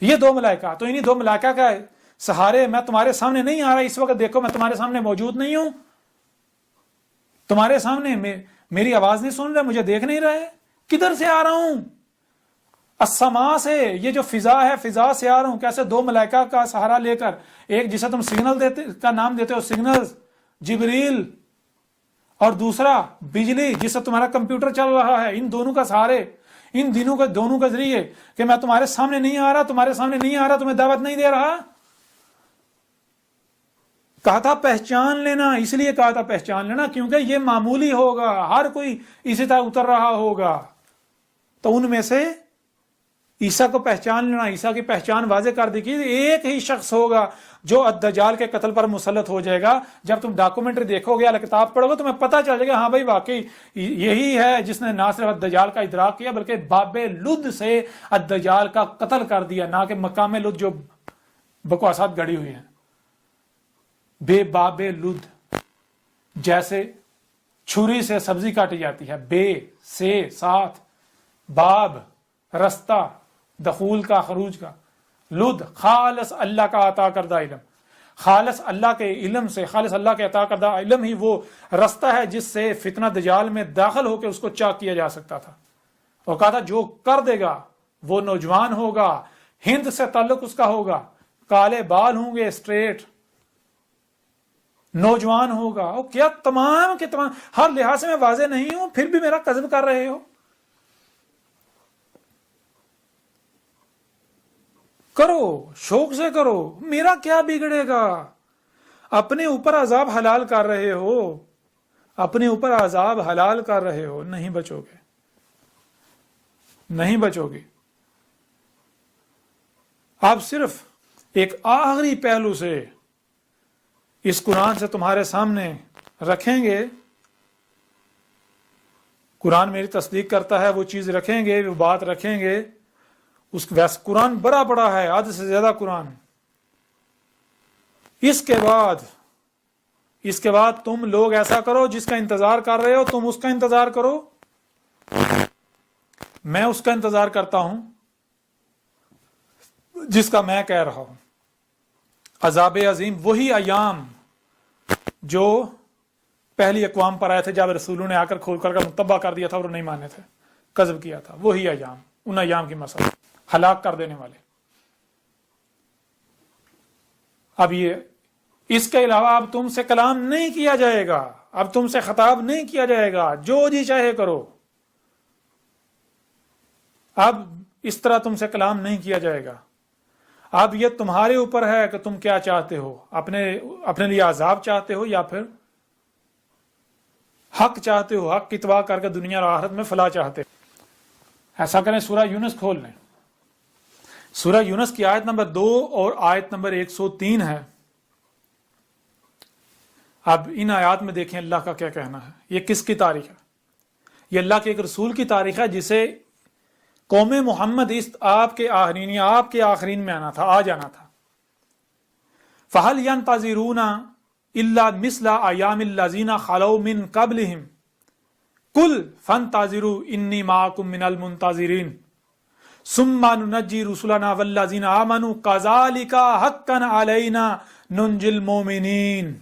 یہ 2 ملائکہ، تو انہی 2 ملائکہ کا سہارے میں تمہارے سامنے نہیں آ رہا اس وقت، دیکھو میں تمہارے سامنے موجود نہیں ہوں، تمہارے سامنے میری آواز نہیں سن رہے، مجھے دیکھ نہیں رہے، کدھر سے آ رہا ہوں؟ السما سے، یہ جو فضا ہے فضا سے آ رہا ہوں۔ کیسے؟ 2 ملائکہ کا سہارا لے کر، ایک جسے تم سگنل کا نام دیتے ہو، سگنل جبریل، اور دوسرا بجلی جس سے تمہارا کمپیوٹر چل رہا ہے۔ ان دونوں کا سہارے، ان دونوں کے ذریعے کہ میں تمہارے سامنے نہیں آ رہا، تمہارے سامنے نہیں آ رہا، تمہیں دعوت نہیں دے رہا۔ کہا تھا پہچان لینا، اس لیے کہا تھا پہچان لینا کیونکہ یہ معمولی ہوگا، ہر کوئی اسی طرح اتر رہا ہوگا۔ تو ان میں سے عیسیٰ کو پہچان لینا، عیسیٰ کی پہچان واضح کر دی کہ ایک ہی شخص ہوگا جو الدجال کے قتل پر مسلط ہو جائے گا۔ جب تم ڈاکومنٹری دیکھو گے، الکتاب پڑھو گے، تمہیں پتہ چل جائے گا ہاں بھائی واقعی یہی ہے جس نے نہ صرف الدجال کا ادراک کیا بلکہ باب لد سے الدجال کا قتل کر دیا، نہ کہ مقام لد جو بکواسات گڑی ہوئی ہیں۔ بے باب لد، جیسے چھری سے سبزی کاٹی جاتی ہے، بے سے ساتھ، باب رستہ، دخول کا خروج کا، لد خالص اللہ کا عطا کردہ علم، خالص اللہ کے علم سے، خالص اللہ کے عطا کردہ علم ہی وہ رستہ ہے جس سے فتنہ دجال میں داخل ہو کے اس کو چاک کیا جا سکتا تھا۔ اور کہا تھا جو کر دے گا وہ نوجوان ہوگا، ہند سے تعلق اس کا ہوگا، کالے بال ہوں گے، اسٹریٹ، نوجوان ہوگا۔ اور کیا تمام کے تمام، ہر لحاظ سے میں واضح نہیں ہوں پھر بھی میرا کذب کر رہے ہو؟ کرو، شوق سے کرو، میرا کیا بگڑے گا؟ اپنے اوپر عذاب حلال کر رہے ہو، اپنے اوپر عذاب حلال کر رہے ہو، نہیں بچو گے، نہیں بچو گے۔ آپ صرف ایک آخری پہلو سے اس قرآن سے تمہارے سامنے رکھیں گے، قرآن میری تصدیق کرتا ہے، وہ چیز رکھیں گے، وہ بات رکھیں گے۔ ویسے قرآن بڑا ہے، آدھے سے زیادہ قرآن۔ اس کے بعد تم لوگ ایسا کرو جس کا انتظار کر رہے ہو، تم اس کا انتظار کرو، میں اس کا انتظار کرتا ہوں جس کا میں کہہ رہا ہوں۔ عذاب عظیم، وہی ایام جو پہلی اقوام پر آئے تھے جب رسولوں نے آ کر کھول کر متبع کر دیا تھا اور نہیں مانے تھے، کذب کیا تھا، وہی ایام، ان ایام کی مسئلہ ہلاک کر دینے والے۔ اب یہ اس کے علاوہ اب تم سے کلام نہیں کیا جائے گا، اب تم سے خطاب نہیں کیا جائے گا، جو جی چاہے کرو، اب اس طرح تم سے کلام نہیں کیا جائے گا۔ اب یہ تمہارے اوپر ہے کہ تم کیا چاہتے ہو، اپنے لیے عذاب چاہتے ہو یا پھر حق چاہتے ہو، حق کی اتباع کر کے دنیا اور آخرت میں فلاح چاہتے ہو۔ ایسا کریں، سورہ یونس کھول لیں، سورہ یونس کی آیت نمبر 2 اور آیت نمبر 103 ہے۔ اب ان آیات میں دیکھیں اللہ کا کیا کہنا ہے۔ یہ کس کی تاریخ ہے؟ یہ اللہ کے ایک رسول کی تاریخ ہے جسے قوم محمد آپ کے آخرین یا آپ کے آخرین میں آنا تھا، آ جانا تھا۔ فَهَلْ يَنْتَظِرُونَ إِلَّا مِثْلَ أَيَّامِ الَّذِينَ خَلَوْا مِنْ قَبْلِهِمْ قُلْ فَانْتَظِرُوا إِنِّي مَعَكُمْ مِنَ الْمُنْتَظِرِينَ ثُمَّ نُنَجِّي رُسُلَنَا وَالَّذِينَ آمَنُوا كَذَلِكَ حَقًّا عَلَيْنَا نُنْجِي الْمُؤْمِنِينَ۔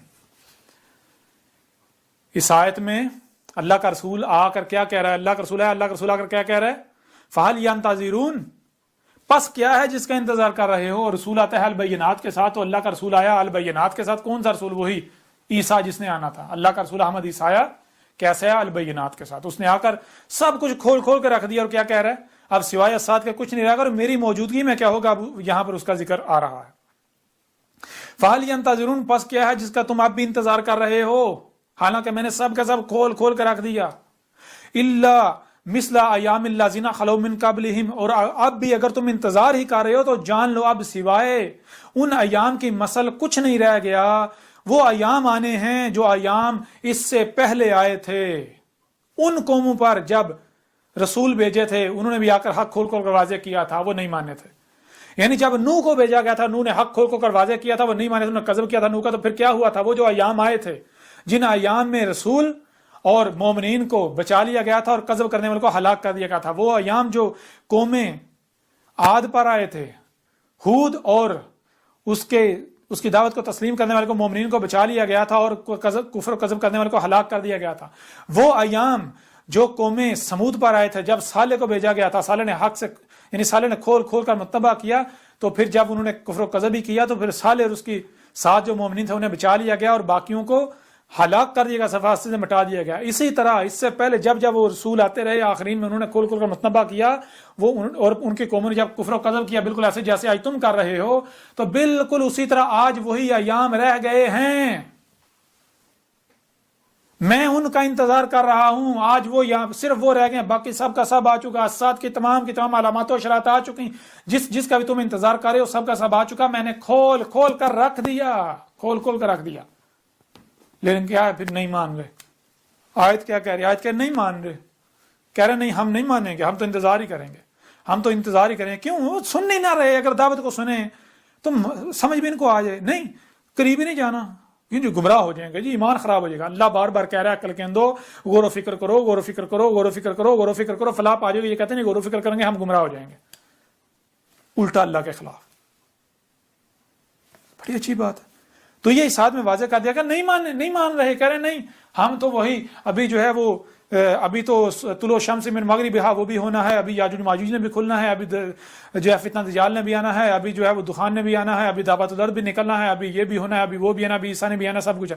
اس آیت میں اللہ کا رسول آ کر کیا کہہ رہا ہے؟ اللہ کا رسول ہے، اللہ کا رسول آ کر کیا کہہ رہا ہے؟ فَهَلْ يَنْتَظِرُونَ، پس کیا ہے جس کا انتظار کر رہے ہو؟ اور رسول آتا ہے البینات کے ساتھ، تو اللہ کا رسول آیا البینات کے ساتھ۔ کون سا رسول؟ وہی عیسیٰ جس نے آنا تھا۔ اللہ کا رسول احمد عیسیٰ آیا کیسے آیا؟ البینات کے ساتھ۔ اس نے آ کر سب کچھ کھول کھول کے رکھ دیا، اور کیا کہہ رہا ہے؟ اب سوائے اسات کے کچھ نہیں رہا گا، اور میری موجودگی میں کیا ہوگا؟ اب یہاں پر اس کا ذکر آ رہا ہے۔ فَهَلْ يَنْتَظِرُونَ، پس کیا ہے جس کا تم اب بھی انتظار کر رہے ہو؟ حالانکہ میں نے سب کا سب کھول کھول کر رکھ دیا. الا مثل ایام الذین خلو من قبلہم، اور اب بھی اگر تم انتظار ہی کر رہے ہو تو جان لو اب سوائے ان ایام کی مثل کچھ نہیں رہ گیا. وہ ایام آنے ہیں جو ایام اس سے پہلے آئے تھے. ان قوموں پر جب رسول بھیجے تھے انہوں نے بھی آ کر حق کھول کھول کر واضح کیا تھا، وہ نہیں ماننے تھے. یعنی جب نوح کو بھیجا گیا تھا، نوح نے حق کھول کھول کر واضح کیا تھا، وہ نہیں مانے تھے، انہوں نے کذب کیا تھا نوح کا. تو پھر کیا ہوا تھا؟ وہ جو ایام آئے تھے جن ایام میں رسول اور مومنین کو بچا لیا گیا تھا اور کذب کرنے والوں کو ہلاک کر دیا گیا تھا. وہ ایام جو قومیں عاد پر آئے تھے، ہود اور اس کی دعوت کو تسلیم کرنے والے کو، مومنین کو بچا لیا گیا تھا اور کفر و کذب کرنے والے کو ہلاک کر دیا گیا تھا. وہ ایام جو قومیں سمود پر آئے تھے جب صالح کو بھیجا گیا تھا، صالح نے حق سے یعنی صالح نے کھول کھول کر متبع کیا، تو پھر جب انہوں نے کفر و کذب ہی کیا تو پھر صالح اور اس کی ساتھ جو مومنین تھے انہیں بچا لیا گیا اور باقیوں کو ہلاک کر دیا گیا، صفحات سے مٹا دیا گیا. اسی طرح اس سے پہلے جب وہ رسول آتے رہے، آخرین میں انہوں نے کھول کھول کر متنبع کیا، اور ان کی قوموں نے جب کفر و قذب کیا بالکل ایسے جیسے آج تم کر رہے ہو، تو بالکل اسی طرح آج وہی ایام رہ گئے ہیں. میں ان کا انتظار کر رہا ہوں. آج وہ یہاں صرف وہ رہ گئے ہیں، باقی سب کا سب آ چکا. ساتھ کی تمام علامات و اشارات آ چکی. جس کا بھی تم انتظار کر رہے ہو سب کا سب آ چکا. میں نے کھول کھول کر رکھ دیا. لیکن کیا ہے؟ پھر نہیں مان رہے. آیت کیا کہہ رہی ہے؟ آیت کیا نہیں مان رہے، کہہ رہے نہیں ہم نہیں مانیں گے، ہم تو انتظار ہی کریں گے. کیوں؟ وہ سن نہیں نہ رہے. اگر دعوت کو سنیں تو سمجھ بھی ان کو آ جائے. نہیں، قریب ہی نہیں جانا، جو گمراہ ہو جائیں گے جی، ایمان خراب ہو جائے گا. اللہ بار بار کہہ رہا ہے عقل کے اندو، غور و فکر کرو، فلاح پا جائے گا. یہ کہتے ہیں نہیں، غور و فکر کریں گے ہم گمراہ ہو جائیں گے. الٹا اللہ کے خلاف. بڑی اچھی بات ہے. تو یہ اس میں واضح کر دیا کہ نہیں مان رہے. کہہ رہے نہیں، ہم تو وہی ابھی جو ہے وہ ابھی تو طلوع شمس من مغربہا وہ بھی ہونا ہے، ابھی یاجوج ماجوج نے بھی کھلنا ہے، ابھی جو ہے فتنہ دجال نے بھی آنا ہے، ابھی جو ہے وہ دخان نے بھی آنا ہے، ابھی دعوت الارض بھی نکلنا ہے، ابھی یہ بھی ہونا ہے، ابھی وہ بھی آنا، ابھی عیسیٰ نے بھی آنا، سب کچھ ہے.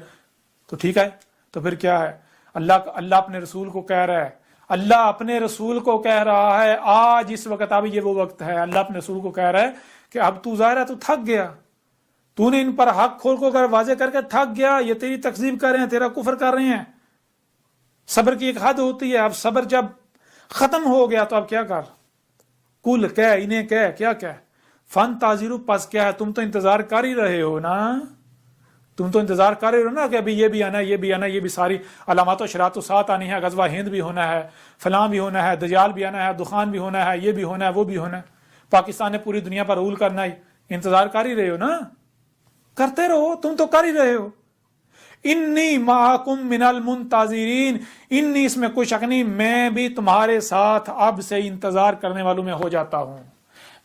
تو ٹھیک ہے، تو پھر کیا ہے؟ اللہ اپنے رسول کو کہہ رہا ہے، اللہ اپنے رسول کو کہہ رہا ہے آج اس وقت، اب یہ وہ وقت ہے. اللہ اپنے رسول کو کہہ رہا ہے کہ اب تو ظاہر ہے تو تھک گیا، تو نے ان پر حق کھول کھول کر واضح کر کے تھک گیا. یہ تیری تکذیب کر رہے ہیں، تیرا کفر کر رہے ہیں. صبر کی ایک حد ہوتی ہے. اب صبر جب ختم ہو گیا تو اب کیا کر؟ کل کہہ، انہیں کہہ، کیا کہہ؟ فن تاظرو، پس کیا ہے؟ تم تو انتظار کر ہی رہے ہو نا. کہ ابھی یہ بھی آنا، یہ بھی آنا، یہ بھی ساری علامات و شرات و ساتھ آنی ہے، غزوہ ہند بھی ہونا ہے، فلاں بھی ہونا ہے، دجال بھی آنا ہے، دخان بھی ہونا ہے، یہ بھی ہونا ہے، وہ بھی ہونا ہے. پاکستان نے پوری دنیا پر رول کرنا ہے. انتظار کر ہی رہے ہو نا، کرتے رہو، تم تو کر ہی رہے ہو. انی معکم من المنتظرین، انی اس میں کوئی شک نہیں، میں بھی تمہارے ساتھ اب سے انتظار کرنے والوں میں ہو جاتا ہوں.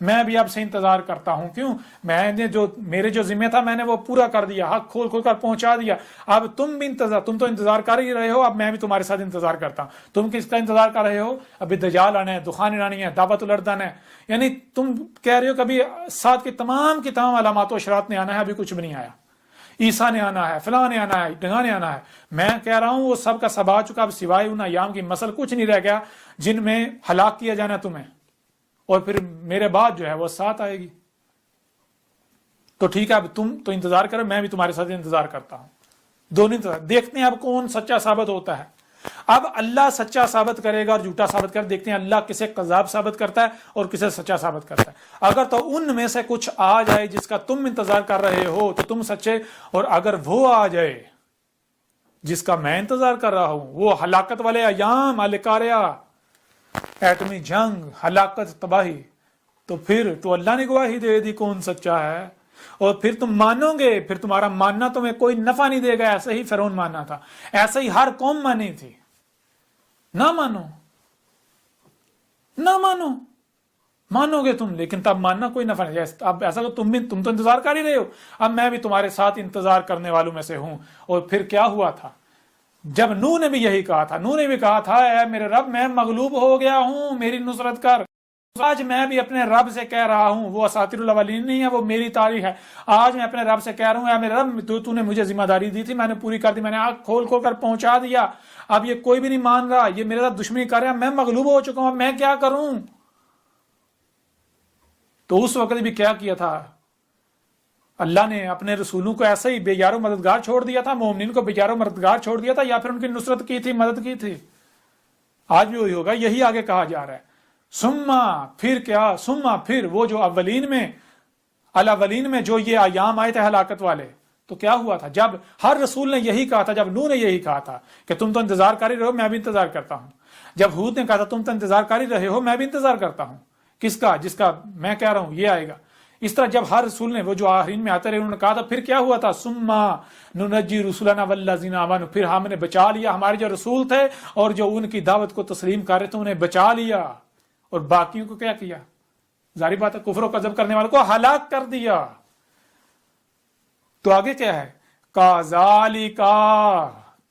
میں بھی اب سے انتظار کرتا ہوں. کیوں؟ میں نے میرے جو ذمہ تھا میں نے وہ پورا کر دیا، حق کھول کھول کر پہنچا دیا. اب تم تو انتظار کر ہی رہے ہو، اب میں بھی تمہارے ساتھ انتظار کرتا ہوں. تم کس کا انتظار کر رہے ہو؟ ابھی دجال آنا ہے، دخان آنی ہے، دعوت الارض آنا ہے. یعنی تم کہہ رہے ہو کہ ابھی ساتھ کی تمام علامات و اشارات نے آنا ہے، ابھی کچھ بھی نہیں آیا. عیسیٰ نے آنا ہے، فلاں نے آنا ہے، ڈھنگا نے آنا ہے. میں کہہ رہا ہوں وہ سب کا سب آ چکا. اب سوائے ان ایام کی مسل کچھ نہیں رہ گیا جن میں ہلاک کیا جانا تمہیں، اور پھر میرے بعد جو ہے وہ ساتھ آئے گی. تو ٹھیک ہے، اب تم تو انتظار کرو، میں بھی تمہارے ساتھ انتظار کرتا ہوں. دونوں انتظار. دیکھتے ہیں اب کون سچا ثابت ہوتا ہے. اب اللہ سچا ثابت کرے گا اور جھوٹا ثابت کر. دیکھتے ہیں اللہ کسے کذاب ثابت کرتا ہے اور کسے سچا ثابت کرتا ہے. اگر تو ان میں سے کچھ آ جائے جس کا تم انتظار کر رہے ہو تو تم سچے، اور اگر وہ آ جائے جس کا میں انتظار کر رہا ہوں، وہ ہلاکت والے ایام، القاریہ، ایٹمی جنگ، ہلاکت، تباہی، تو پھر تو اللہ نے گواہی دے دی کون سچا ہے. اور پھر تم مانو گے. پھر تمہارا ماننا تمہیں کوئی نفع نہیں دے گا. ایسے ہی فرعون ماننا تھا، ایسے ہی ہر قوم مانی تھی. نہ مانو گے تم، لیکن تب ماننا کوئی نفع نہیں. اب ایسا کہ تم تو انتظار کر ہی رہے ہو، اب میں بھی تمہارے ساتھ انتظار کرنے والوں میں سے ہوں. اور پھر کیا ہوا تھا؟ جب نوح نے بھی یہی کہا تھا، اے میرے رب میں مغلوب ہو گیا ہوں، میری نصرت کر. آج میں بھی اپنے رب سے کہہ رہا ہوں، وہ اساطیر الاولین نہیں ہے، وہ میری تاریخ ہے. آج میں اپنے رب سے کہہ رہا ہوں، اے میرے رب تو نے مجھے ذمہ داری دی تھی، میں نے پوری کر دی، میں نے آنکھ کھول کھول کر پہنچا دیا. اب یہ کوئی بھی نہیں مان رہا، یہ میرے ساتھ دشمنی کر رہا ہے، میں مغلوب ہو چکا ہوں، اب میں کیا کروں؟ تو اس وقت بھی کیا کیا تھا؟ اللہ نے اپنے رسولوں کو ایسے ہی بے یار و مددگار چھوڑ دیا تھا، مومنین کو بے یار و مددگار چھوڑ دیا تھا، یا پھر ان کی نصرت کی تھی، مدد کی تھی؟ آج بھی وہی ہوگا، یہی آگے کہا جا رہا ہے۔ سما پھر کیا، سما پھر وہ جو الاولین میں جو یہ ایام آئے تھے ہلاکت والے، تو کیا ہوا تھا؟ جب ہر رسول نے یہی کہا تھا، جب نوح نے یہی کہا تھا کہ تم تو انتظار کر ہی رہے ہو، میں بھی انتظار کرتا ہوں۔ جب ہود نے کہا تھا تم تو انتظار کر ہی رہے ہو، میں بھی انتظار کرتا ہوں۔ کس کا؟ جس کا میں کہہ رہا ہوں یہ آئے گا۔ اس طرح جب ہر رسول نے، وہ جو آخرین میں آتے رہے، انہوں نے کہا تھا، پھر کیا ہوا تھا؟ سما ننجی رسولنا والذین آمنوا، پھر ہم نے بچا لیا ہمارے جو رسول تھے اور جو ان کی دعوت کو تسلیم کر رہے تھے، انہیں بچا لیا، اور باقیوں کو کیا کیا؟ ظاہری بات ہے کفر و کذب کرنے والوں کو ہلاک کر دیا۔ تو آگے کیا ہے؟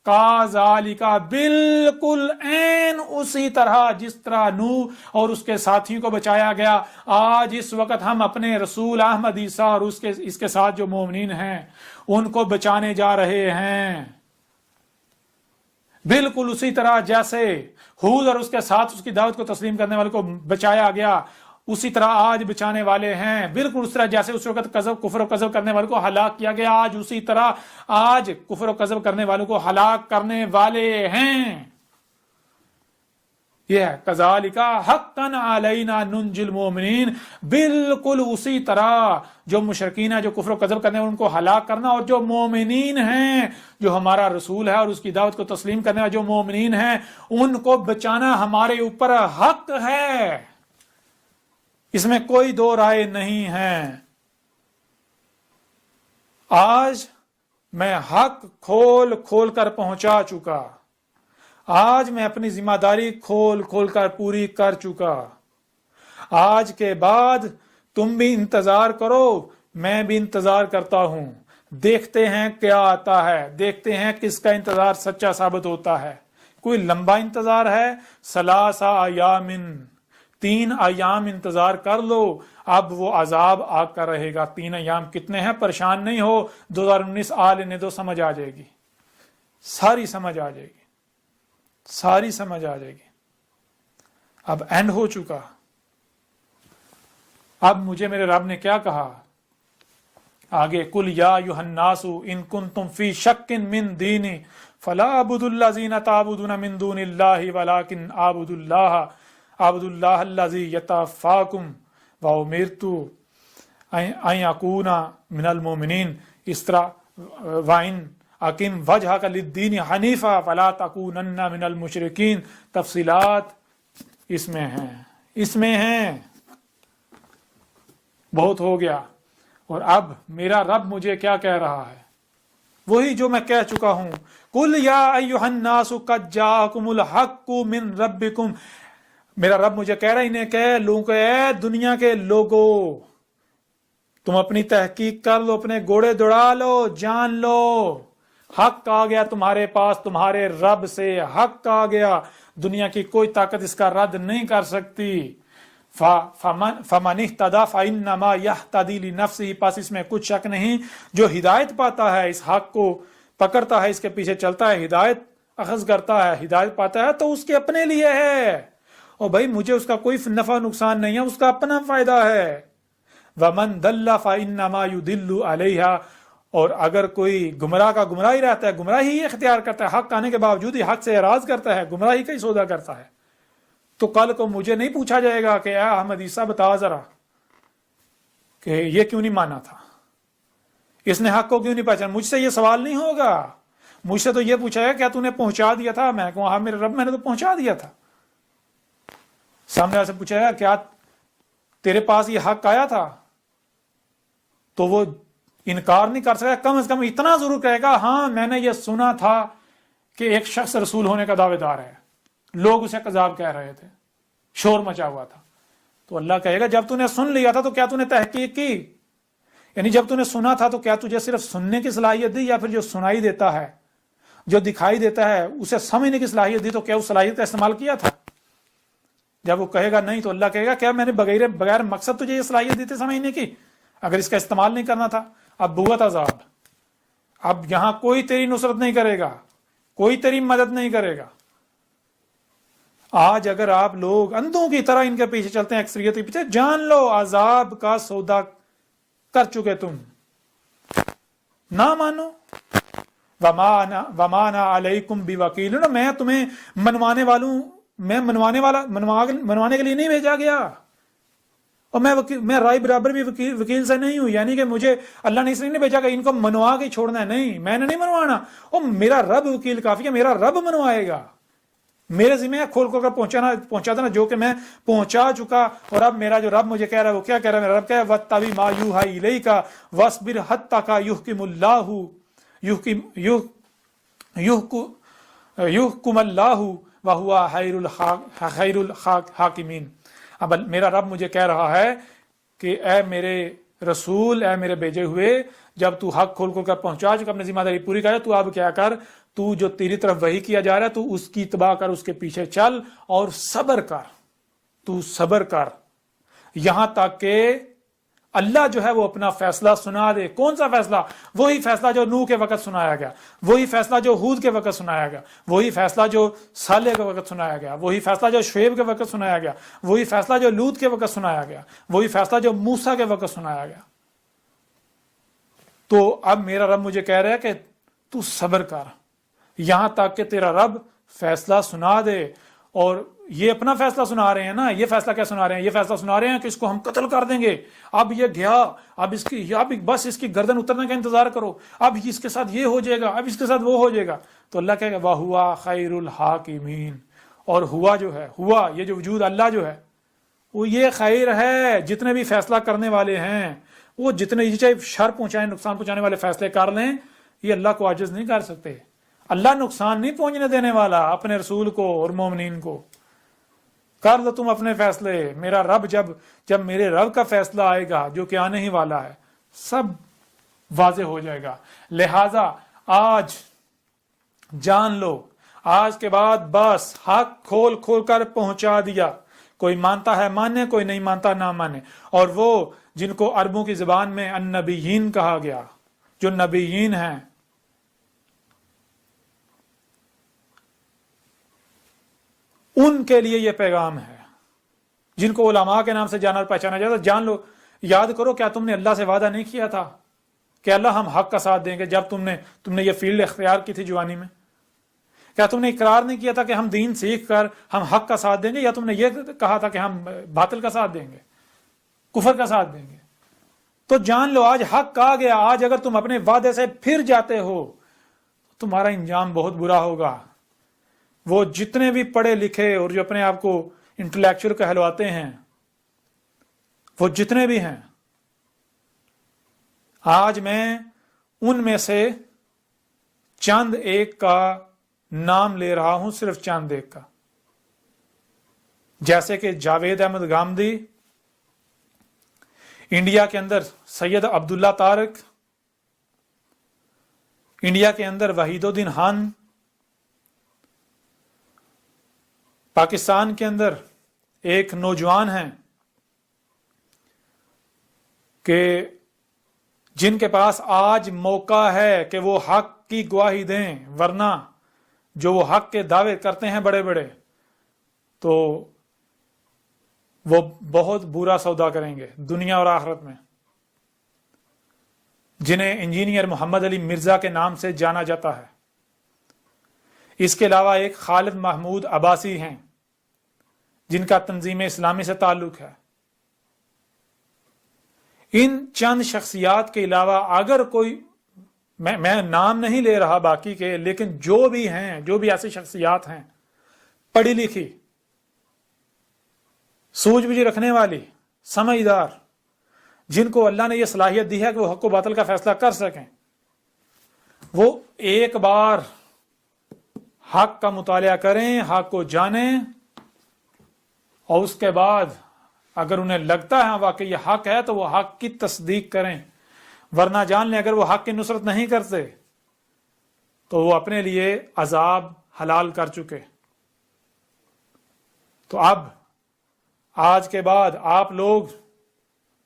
کازالکا بالکل عین اسی طرح جس طرح نوح اور اس کے ساتھیوں کو بچایا گیا، آج اس وقت ہم اپنے رسول احمد عیسیٰ اور اس کے ساتھ جو مومنین ہیں ان کو بچانے جا رہے ہیں، بالکل اسی طرح جیسے ہود اور اس کے ساتھ اس کی دعوت کو تسلیم کرنے والے کو بچایا گیا، اسی طرح آج بچانے والے ہیں۔ بالکل اس طرح جیسے اس وقت کفر و کذب کرنے والوں کو ہلاک کیا گیا، آج اسی طرح آج کفر و کذب کرنے والوں کو ہلاک کرنے والے ہیں۔ یہ ہے کذالک حقا علینا ننجی المؤمنین، بالکل اسی طرح جو مشرکین ہیں، جو کفر و کذب کرنے والے ان کو ہلاک کرنا، اور جو مومنین ہیں، جو ہمارا رسول ہے اور اس کی دعوت کو تسلیم کرنے والے جو مومنین ہیں، ان کو بچانا ہمارے اوپر حق ہے، اس میں کوئی دو رائے نہیں ہے۔ آج میں حق کھول کھول کر پہنچا چکا، آج میں اپنی ذمہ داری کھول کھول کر پوری کر چکا، آج کے بعد تم بھی انتظار کرو، میں بھی انتظار کرتا ہوں، دیکھتے ہیں کیا آتا ہے، دیکھتے ہیں کس کا انتظار سچا ثابت ہوتا ہے۔ کوئی لمبا انتظار ہے، 3 ایام، 3 ایام انتظار کر لو، اب وہ عذاب آ کر رہے گا۔ 3 ایام کتنے ہیں؟ پریشان نہیں ہو، 2019 آ لینے دو، سمجھ آ جائے گی، ساری سمجھ آ جائے گی، ساری سمجھ آ جائے گی۔ اب اینڈ ہو چکا۔ اب مجھے میرے رب نے کیا کہا آگے؟ قل یا ایھا الناس ان کنتم فی شک من دینی فلا اعبد الذین تعبدون من دون اللہ ولکن اعبد اللہ الذی یتوفاکم وامرت ان اکون من المؤمنین۔ اس طرح وَإِنْ اقم وجہک للدین حنیفا فلا تکونن من المشرکین، تفصیلات اس میں ہیں۔ بہت ہو گیا۔ اور اب میرا رب مجھے کیا کہہ رہا ہے؟ وہی جو میں کہہ چکا ہوں، قل یا ایھا الناس قد جاءکم الحق من ربکم۔ میرا رب مجھے کہہ رہا ہے انہیں کہ لوگوں کو، اے دنیا کے لوگو، تم اپنی تحقیق کر لو، اپنے گھوڑے دوڑا لو، جان لو، حق آ گیا تمہارے پاس، تمہارے رب سے حق آ گیا، دنیا کی کوئی طاقت اس کا رد نہیں کر سکتی۔ فمن اہتدی فانما یہتدی لنفسہ، پس اس میں کچھ شک نہیں، جو ہدایت پاتا ہے، اس حق کو پکڑتا ہے، اس کے پیچھے چلتا ہے، ہدایت اخذ کرتا ہے، ہدایت پاتا ہے، تو اس کے اپنے لیے ہے، اور بھائی مجھے اس کا کوئی نفع نقصان نہیں ہے، اس کا اپنا فائدہ ہے۔ ومن ضل فانما یضل علیہا، اور اگر کوئی گمراہ کا گمراہ ہی رہتا ہے، گمراہی ہی اختیار کرتا ہے، حق آنے کے باوجود ہی حق سے اعراض کرتا ہے، گمراہی کا ہی سودا کرتا ہے، تو کل کو مجھے نہیں پوچھا جائے گا کہ اے احمد عیسیٰ بتا ذرا کہ یہ کیوں نہیں مانا تھا، اس نے حق کو کیوں نہیں پہچانا۔ مجھ سے یہ سوال نہیں ہوگا، مجھ سے تو یہ پوچھا ہے کیا تو نے پہنچا دیا تھا؟ میں کہوں ہاں میرے رب میں نے تو پہنچا دیا تھا۔ سامنے والے سے پوچھا گا کیا تیرے پاس یہ حق آیا تھا؟ تو وہ انکار نہیں کر سکتا، کم از کم اتنا ضرور کہے گا ہاں میں نے یہ سنا تھا کہ ایک شخص رسول ہونے کا دعوے دار ہے، لوگ اسے کذاب کہہ رہے تھے، شور مچا ہوا تھا۔ تو اللہ کہے گا جب تو نے سن لیا تھا تو کیا تو نے تحقیق کی؟ یعنی جب تو نے سنا تھا تو کیا تجھے صرف سننے کی صلاحیت دی، یا پھر جو سنائی دیتا ہے، جو دکھائی دیتا ہے، اسے سمجھنے کی صلاحیت دی، تو کیا اس صلاحیت کا استعمال کیا تھا؟ جب وہ کہے گا نہیں، تو اللہ کہے گا کیا میں نے بغیر مقصد تجھے یہ صلاحیت دی تھی سمجھنے کی؟ اگر اس کا استعمال نہیں کرنا تھا۔ اب بہت عذاب، اب یہاں کوئی تیری نصرت نہیں کرے گا، کوئی تیری مدد نہیں کرے گا۔ آج اگر آپ لوگ اندھوں کی طرح ان کے پیچھے چلتے ہیں، اکثریت کے پیچھے، جان لو عذاب کا سودا کر چکے تم، نہ مانو، وما انا علیکم بوکیل، میں تمہیں منوانے کے لیے نہیں بھیجا گیا، اور میں رائے برابر بھی وکیل سے نہیں ہوں، یعنی کہ مجھے اللہ نے اس لیے نہیں بھیجا کہ ان کو منوا کے چھوڑنا ہے، نہیں، میں نے نہیں منوانا، اور میرا رب وکیل کافی ہے، میرا رب منوائے گا، میرے ذمہ ہے کھول کر پہنچا دینا جو کہ میں پہنچا چکا، اور اب میرا جو رب مجھے کہہ رہا ہے وہ کیا کہہ رہا ہے، میرا رب کہہ رہا ہے وَاتَّبِعْ مَا يُوحَىٰ إِلَيْكَ وَاصْبِرْ حَتَّىٰ يُحْكِمَ اللَّهُ وَهُوَ خَيْرُ الْحَاكِمِينَ۔ اب میرا رب مجھے کہہ رہا ہے کہ اے میرے رسول، اے میرے بھیجے ہوئے، جب تو حق کھول کر پہنچا چکا، اپنی ذمہ داری پوری کر، تو اب کیا کر، تو جو تیری طرف وحی کیا جا رہا ہے تو اس کی اتباع کر، اس کے پیچھے چل اور صبر کر، تو صبر کر یہاں تک کہ اللہ جو ہے وہ اپنا فیصلہ سنا دے۔ کون سا فیصلہ؟ وہی فیصلہ جو نوح کے وقت سنایا گیا، وہی فیصلہ جو ہود کے وقت سنایا گیا، وہی فیصلہ جو صالح کے وقت سنایا گیا، وہی فیصلہ جو شعیب کے وقت سنایا گیا، وہی فیصلہ جو لوط کے وقت سنایا گیا، وہی فیصلہ جو موسیٰ کے وقت سنایا گیا۔ تو اب میرا رب مجھے کہہ رہا ہے کہ تو صبر کر یہاں تک کہ تیرا رب فیصلہ سنا دے۔ اور یہ اپنا فیصلہ سنا رہے ہیں نا، یہ فیصلہ کیا سنا رہے ہیں؟ یہ فیصلہ سنا رہے ہیں کہ اس کو ہم قتل کر دیں گے، اب یہ گیا، اب بس اس کی گردن اترنے کا انتظار کرو، اب اس کے ساتھ یہ ہو جائے گا، اب اس کے ساتھ وہ ہو جائے گا۔ تو اللہ کہے گا وَهُوَ خَيْرُ الْحَاكِمِينَ، اور ہوا جو ہے، ہوا یہ جو وجود اللہ جو ہے وہ یہ خیر ہے، جتنے بھی فیصلہ کرنے والے ہیں وہ جتنے چاہے شر پہنچائیں، نقصان پہنچانے والے فیصلے کر لیں، یہ اللہ کو عاجز نہیں کر سکتے۔ اللہ نقصان نہیں پہنچنے دینے والا اپنے رسول کو اور مومنین کو۔ کر لو تم اپنے فیصلے، میرا رب جب میرے رب کا فیصلہ آئے گا جو کہ آنے ہی والا ہے، سب واضح ہو جائے گا۔ لہذا آج جان لو، آج کے بعد بس حق کھول کر پہنچا دیا، کوئی مانتا ہے مانے، کوئی نہیں مانتا نہ مانے۔ اور وہ جن کو عربوں کی زبان میں النبیین کہا گیا، جو نبیین ہیں، ان کے لیے یہ پیغام ہے۔ جن کو علماء کے نام سے جانا اور پہچانا جاتا، جان لو، یاد کرو کیا تم نے اللہ سے وعدہ نہیں کیا تھا کہ اللہ ہم حق کا ساتھ دیں گے؟ جب تم نے یہ فیلڈ اختیار کی تھی جوانی میں، کیا تم نے اقرار نہیں کیا تھا کہ ہم دین سیکھ کر ہم حق کا ساتھ دیں گے، یا تم نے یہ کہا تھا کہ ہم باطل کا ساتھ دیں گے، کفر کا ساتھ دیں گے؟ تو جان لو آج حق آ گیا، آج اگر تم اپنے وعدے سے پھر جاتے ہو تو تمہارا انجام بہت برا ہوگا۔ وہ جتنے بھی پڑھے لکھے اور جو اپنے آپ کو انٹلیکچوئل کہلواتے ہیں، وہ جتنے بھی ہیں، آج میں ان میں سے چند ایک کا نام لے رہا ہوں، صرف چند ایک کا، جیسے کہ جاوید احمد گامدی، انڈیا کے اندر سید عبداللہ طارق، انڈیا کے اندر وحید الدین خان، پاکستان کے اندر ایک نوجوان ہیں کہ جن کے پاس آج موقع ہے کہ وہ حق کی گواہی دیں، ورنہ جو وہ حق کے دعوے کرتے ہیں بڑے بڑے، تو وہ بہت برا سودا کریں گے دنیا اور آخرت میں۔ جنہیں انجینئر محمد علی مرزا کے نام سے جانا جاتا ہے، اس کے علاوہ ایک خالد محمود عباسی ہیں جن کا تنظیم اسلامی سے تعلق ہے۔ ان چند شخصیات کے علاوہ اگر کوئی، میں نام نہیں لے رہا باقی کے، لیکن جو بھی ہیں، جو بھی ایسی شخصیات ہیں پڑھی لکھی، سوچ بوجھ رکھنے والی، سمجھدار، جن کو اللہ نے یہ صلاحیت دی ہے کہ وہ حق و باطل کا فیصلہ کر سکیں، وہ ایک بار حق کا مطالعہ کریں، حق کو جانیں، اور اس کے بعد اگر انہیں لگتا ہے واقعی یہ حق ہے تو وہ حق کی تصدیق کریں، ورنہ جان لیں اگر وہ حق کی نصرت نہیں کرتے تو وہ اپنے لیے عذاب حلال کر چکے۔ تو اب آج کے بعد آپ لوگ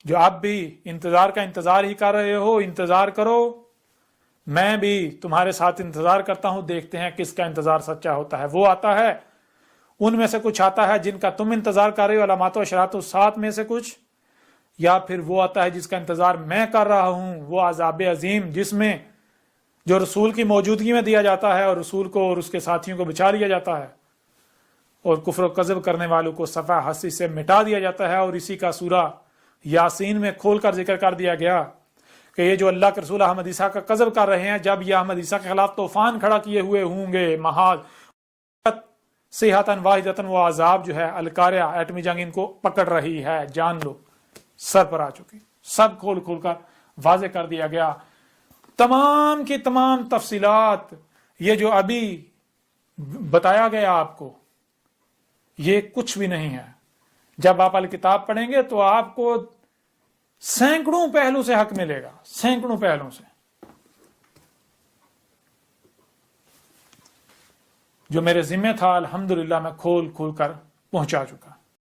جو اب بھی انتظار ہی کر رہے ہو، انتظار کرو، میں بھی تمہارے ساتھ انتظار کرتا ہوں، دیکھتے ہیں کس کا انتظار سچا ہوتا ہے۔ وہ آتا ہے، ان میں سے کچھ آتا ہے جن کا تم انتظار کر رہے ہو، علامات و اشراط الساعۃ میں سے کچھ، یا پھر وہ آتا ہے جس کا انتظار میں کر رہا ہوں، وہ عذاب عظیم جس میں جو رسول کی موجودگی میں دیا جاتا ہے اور رسول کو اور اس کے ساتھیوں کو بچا لیا جاتا ہے، اور کفر و کذب کرنے والوں کو صفحہ ہستی سے مٹا دیا جاتا ہے۔ اور اسی کا سورہ یاسین میں کھول کر ذکر کر دیا گیا کہ یہ جو اللہ کے رسول احمد عیسیٰ کا قذب کر رہے ہیں، جب یہ احمد عیسیٰ کے خلاف طوفان کھڑا کیے ہوئے ہوں گے، محاذ صیحۃ واحدۃ، وہ عذاب جو ہے القاریہ ایٹمی جنگ ان کو پکڑ رہی ہے، جان لو سر پر آ چکی۔ سب کھول کھول کر واضح کر دیا گیا، تمام کی تمام تفصیلات۔ یہ جو ابھی بتایا گیا آپ کو، یہ کچھ بھی نہیں ہے۔ جب آپ الکتاب پڑھیں گے تو آپ کو سینکڑوں پہلو سے حق ملے گا، سینکڑوں پہلوں سے، جو میرے ذمہ تھا الحمدللہ میں کھول کھول کر پہنچا چکا۔